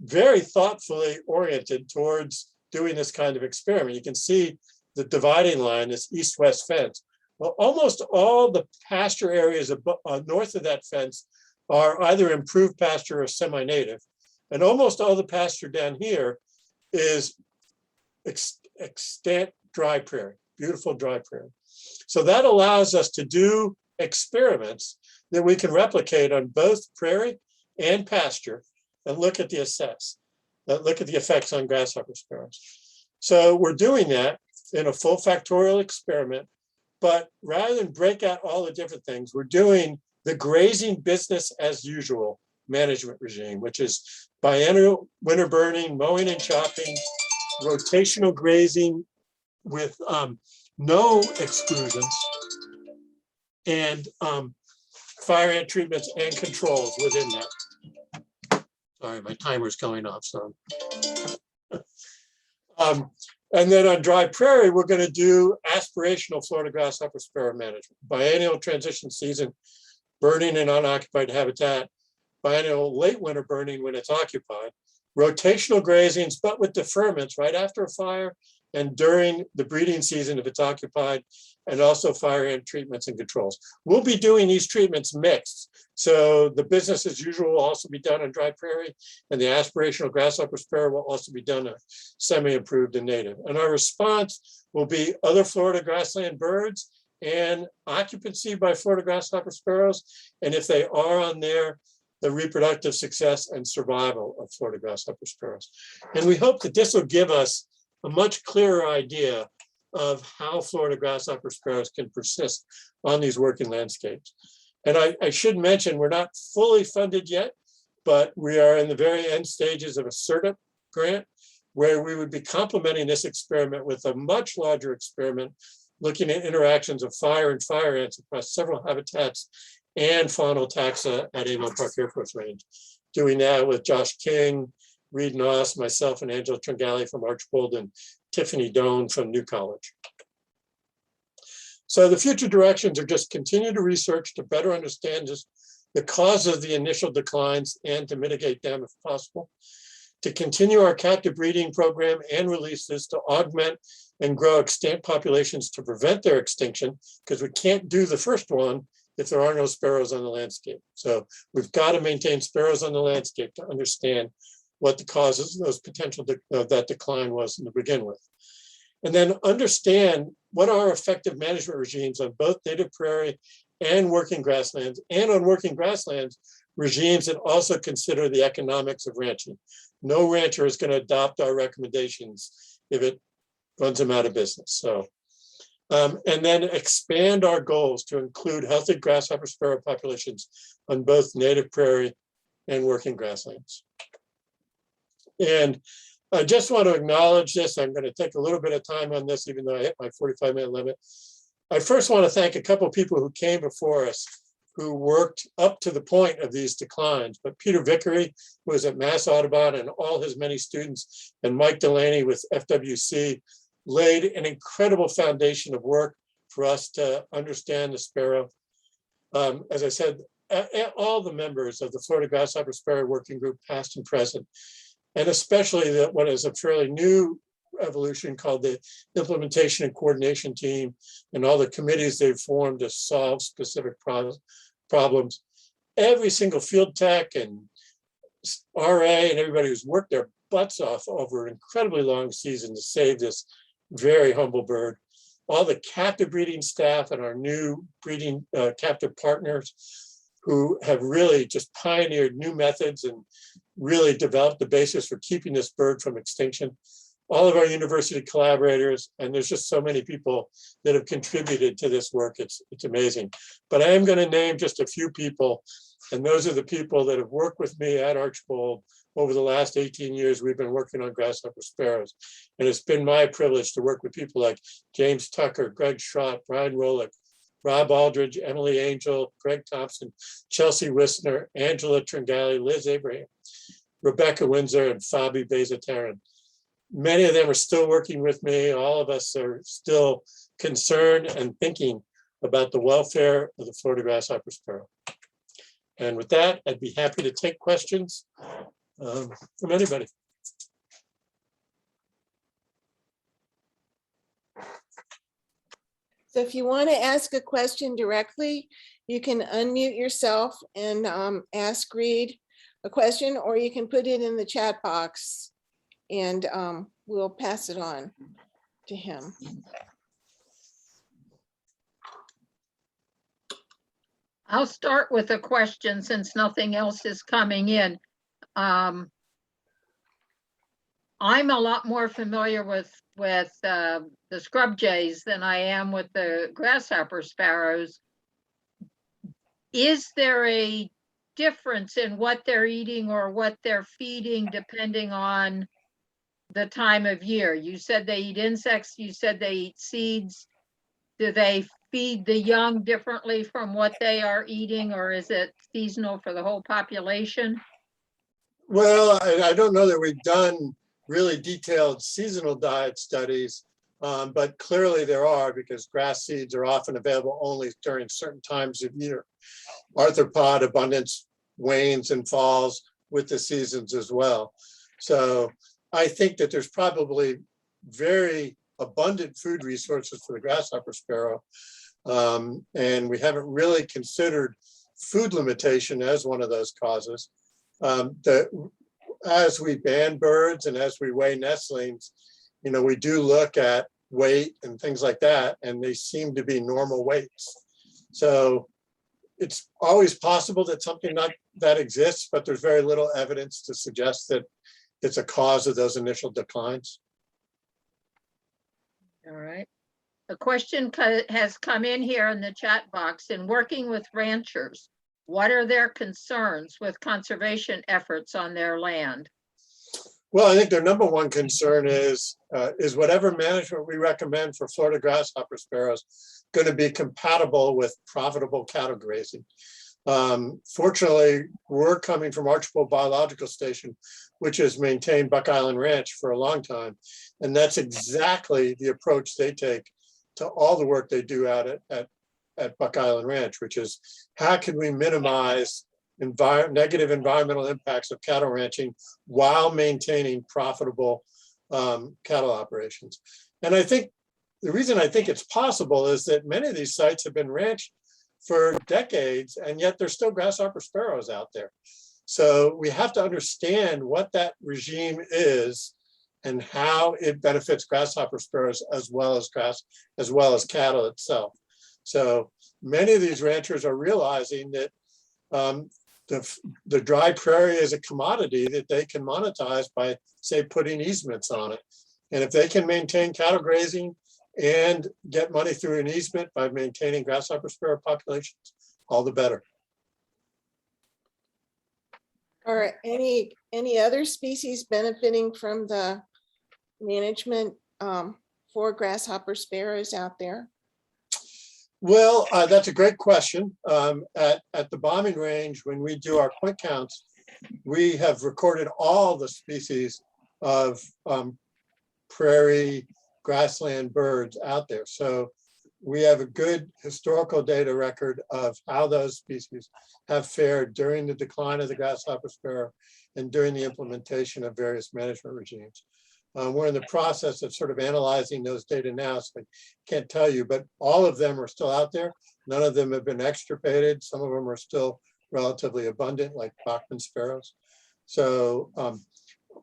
very thoughtfully oriented towards doing this kind of experiment. You can see the dividing line, this east-west fence. Well, almost all the pasture areas north of that fence are either improved pasture or semi-native. And almost all the pasture down here is extant dry prairie, beautiful dry prairie. So that allows us to do experiments that we can replicate on both prairie and pasture and look at the effects on grasshopper sparrows. So we're doing that in a full factorial experiment, but rather than break out all the different things, we're doing the grazing business as usual management regime, which is biennial winter burning, mowing and chopping, rotational grazing with no exclusions, and fire ant treatments and controls within that. Sorry, my timer's going off, so. And then on dry prairie, we're going to do aspirational Florida grasshopper sparrow management, biennial transition season, burning in unoccupied habitat, biennial late winter burning when it's occupied, rotational grazings, but with deferments right after a fire and during the breeding season if it's occupied, and also fire ant treatments and controls. We'll be doing these treatments mixed. So the business as usual will also be done on dry prairie, and the aspirational grasshopper sparrow will also be done on semi-improved and native. And our response will be other Florida grassland birds and occupancy by Florida grasshopper sparrows. And if they are on there, the reproductive success and survival of Florida grasshopper sparrows. And we hope that this will give us a much clearer idea of how Florida grasshopper sparrows can persist on these working landscapes. And I should mention, we're not fully funded yet, but we are in the very end stages of a Sept grant, where we would be complementing this experiment with a much larger experiment looking at interactions of fire and fire ants across several habitats and faunal taxa at Avon Park Air Force Range. Doing that with Josh King, Reed Noss, myself, and Angela Tringali from Archbold, and Tiffany Doan from New College. So the future directions are just continue to research to better understand the cause of the initial declines and to mitigate them if possible. To continue our captive breeding program and releases to augment and grow extant populations to prevent their extinction, because we can't do the first one if there are no sparrows on the landscape. So we've got to maintain sparrows on the landscape to understand what the causes of those potential of that decline was to begin with. And then understand what are effective management regimes on both native prairie and working grasslands, and on working grasslands, regimes that also consider the economics of ranching. No rancher is going to adopt our recommendations if it runs them out of business. So, and then expand our goals to include healthy grasshopper sparrow populations on both native prairie and working grasslands. And I just want to acknowledge this. I'm going to take a little bit of time on this, even though I hit my 45-minute limit. I first want to thank a couple of people who came before us who worked up to the point of these declines. But Peter Vickery, who was at Mass Audubon, and all his many students, and Mike Delaney with FWC, laid an incredible foundation of work for us to understand the sparrow. As I said, all the members of the Florida Grasshopper Sparrow Working Group, past and present, and especially what is a fairly new evolution called the Implementation and Coordination Team, and all the committees they've formed to solve specific problems. Every single field tech and RA and everybody who's worked their butts off over an incredibly long season to save this very humble bird. All the captive breeding staff and our new breeding captive partners who have really just pioneered new methods and really developed the basis for keeping this bird from extinction. All of our university collaborators, and there's just so many people that have contributed to this work. It's amazing. But I am going to name just a few people, and those are the people that have worked with me at Archbold over the last 18 years. We've been working on grasshopper sparrows, and it's been my privilege to work with people like James Tucker, Greg Schrott, Brian Rolick, Rob Aldridge, Emily Angel, Greg Thompson, Chelsea Wisner, Angela Tringali, Liz Abraham, Rebecca Windsor, and Fabi Bezataran. Many of them are still working with me. All of us are still concerned and thinking about the welfare of the Florida grasshopper sparrow. And with that, I'd be happy to take questions from anybody. So if you want to ask a question directly, you can unmute yourself and ask Reed a question, or you can put it in the chat box and we'll pass it on to him. I'll start with a question since nothing else is coming in. I'm a lot more familiar with the scrub jays than I am with the grasshopper sparrows. Is there a difference in what they're eating or what they're feeding depending on the time of year? You said they eat insects, you said they eat seeds. Do they feed the young differently from what they are eating, or is it seasonal for the whole population? Well, I don't know that we've done really detailed seasonal diet studies, but clearly there are, because grass seeds are often available only during certain times of year. Arthropod abundance wanes and falls with the seasons as well. So I think that there's probably very abundant food resources for the grasshopper sparrow. And we haven't really considered food limitation as one of those causes. As we ban birds and as we weigh nestlings, we do look at weight and things like that, and they seem to be normal weights. So it's always possible that something like that exists, but there's very little evidence to suggest that it's a cause of those initial declines. All right. A question has come in here in the chat box. In working with ranchers, what are their concerns with conservation efforts on their land? Well, I think their number one concern is whatever management we recommend for Florida grasshopper sparrows going to be compatible with profitable cattle grazing. Fortunately, we're coming from Archbold Biological Station, which has maintained Buck Island Ranch for a long time. And that's exactly the approach they take to all the work they do out at Buck Island Ranch, which is how can we minimize negative environmental impacts of cattle ranching while maintaining profitable cattle operations. And I think the reason I think it's possible is that many of these sites have been ranched for decades, and yet there's still grasshopper sparrows out there. So we have to understand what that regime is and how it benefits grasshopper sparrows as well as cattle itself. So many of these ranchers are realizing that the dry prairie is a commodity that they can monetize by, say, putting easements on it. And if they can maintain cattle grazing and get money through an easement by maintaining grasshopper sparrow populations, all the better. Are any other species benefiting from the management for grasshopper sparrows out there? Well, that's a great question. At the bombing range, when we do our point counts, we have recorded all the species of prairie grassland birds out there. So we have a good historical data record of how those species have fared during the decline of the grasshopper sparrow and during the implementation of various management regimes. We're in the process of sort of analyzing those data now, so I can't tell you, but all of them are still out there. None of them have been extirpated. Some of them are still relatively abundant, like Bachman sparrows. So,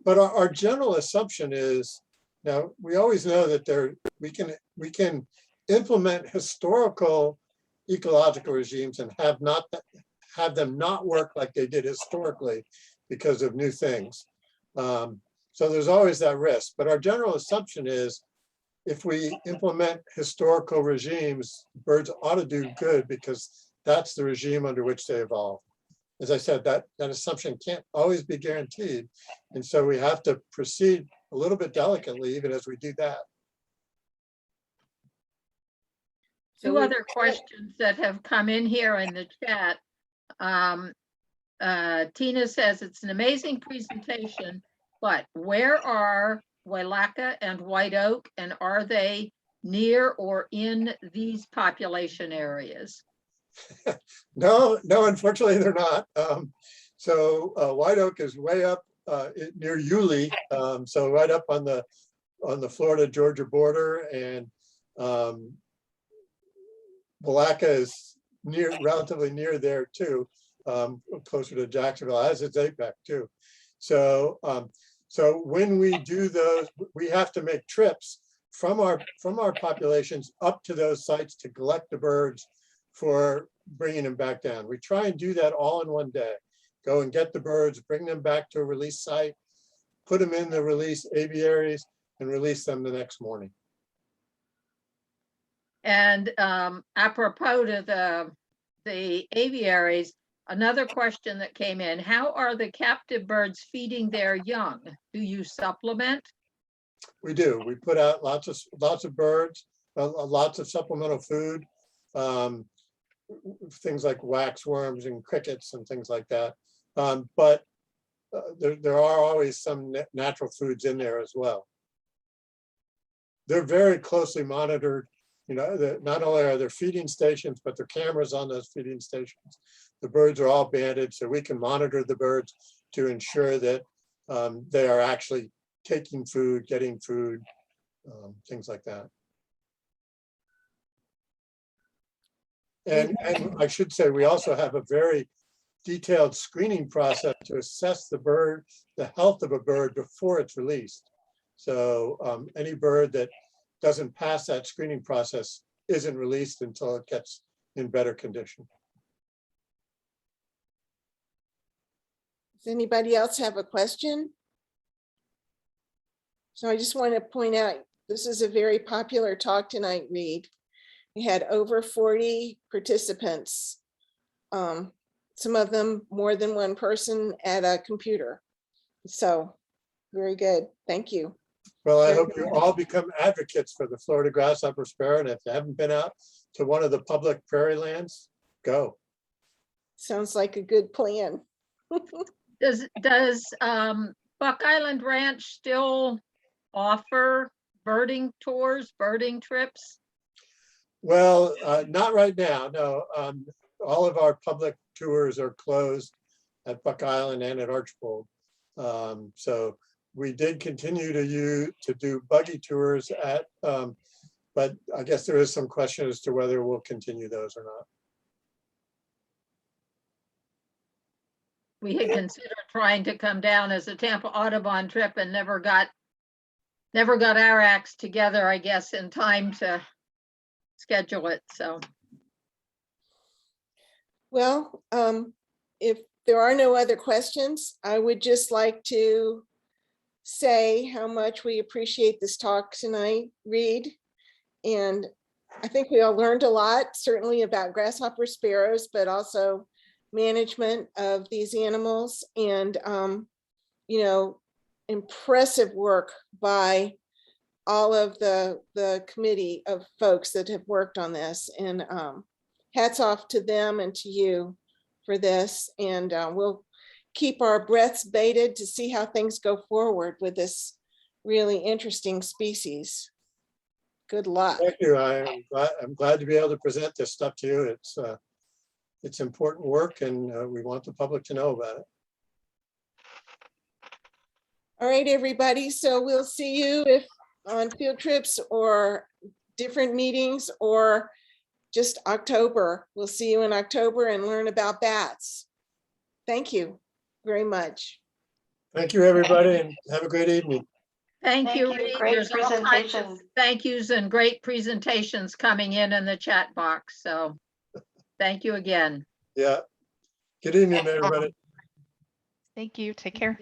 but our general assumption is, now we always know that we can implement historical ecological regimes and have them not work like they did historically because of new things. So there's always that risk, but our general assumption is if we implement historical regimes, birds ought to do good because that's the regime under which they evolve. As I said, that assumption can't always be guaranteed. And so we have to proceed a little bit delicately even as we do that. Two other questions that have come in here in the chat. Tina says it's an amazing presentation, but where are Wailaka and white oak, and are they near or in these population areas? No, unfortunately they're not. So white oak is way up near Yulee, so right up on the Florida-Georgia border, and Wailaka is relatively near there too, closer to Jacksonville, as is APEC too. So so when we do those, we have to make trips from our populations up to those sites to collect the birds for bringing them back down. We try and do that all in one day. Go and get the birds, bring them back to a release site, put them in the release aviaries, and release them the next morning. And apropos to the aviaries, another question that came in: how are the captive birds feeding their young? Do you supplement? We do. We put out lots of birds, lots of supplemental food, things like waxworms and crickets and things like that. But there are always some natural foods in there as well. They're very closely monitored. Not only are there feeding stations, but there are cameras on those feeding stations. The birds are all banded, so we can monitor the birds to ensure that they are actually taking food, getting food, things like that. And I should say, we also have a very detailed screening process to assess the health of a bird before it's released. So any bird that doesn't pass that screening process isn't released until it gets in better condition. Does anybody else have a question? So I just want to point out, this is a very popular talk tonight, Reed. We had over 40 participants. Some of them more than one person at a computer. So very good. Thank you. Well, I hope you all become advocates for the Florida Grasshopper Sparrow. And if you haven't been out to one of the public prairie lands, go. Sounds like a good plan. Does Buck Island Ranch still offer birding tours, birding trips? Well, not right now, no. All of our public tours are closed at Buck Island and at Archbold. So we did continue to do buggy tours at, but I guess there is some question as to whether we'll continue those or not. We had considered trying to come down as a Tampa Audubon trip and never got our acts together, I guess, in time to schedule it, so. Well, if there are no other questions, I would just like to say how much we appreciate this talk tonight, Reed. And I think we all learned a lot, certainly about grasshopper sparrows, but also management of these animals and, you know, impressive work by all of the committee of folks that have worked on this. And hats off to them and to you for this. And we'll keep our breaths bated to see how things go forward with this really interesting species. Good luck. Thank you. I'm glad to be able to present this stuff to you. It's important work and we want the public to know about it. All right, everybody. So we'll see you if on field trips or different meetings or just October. We'll see you in October and learn about bats. Thank you very much. Thank you, everybody, and have a great evening. Thank you. Reed. Great There's all kinds of presentation. thank yous and great presentations coming in the chat box. So thank you again. Yeah. Good evening, everybody. Thank you. Take care.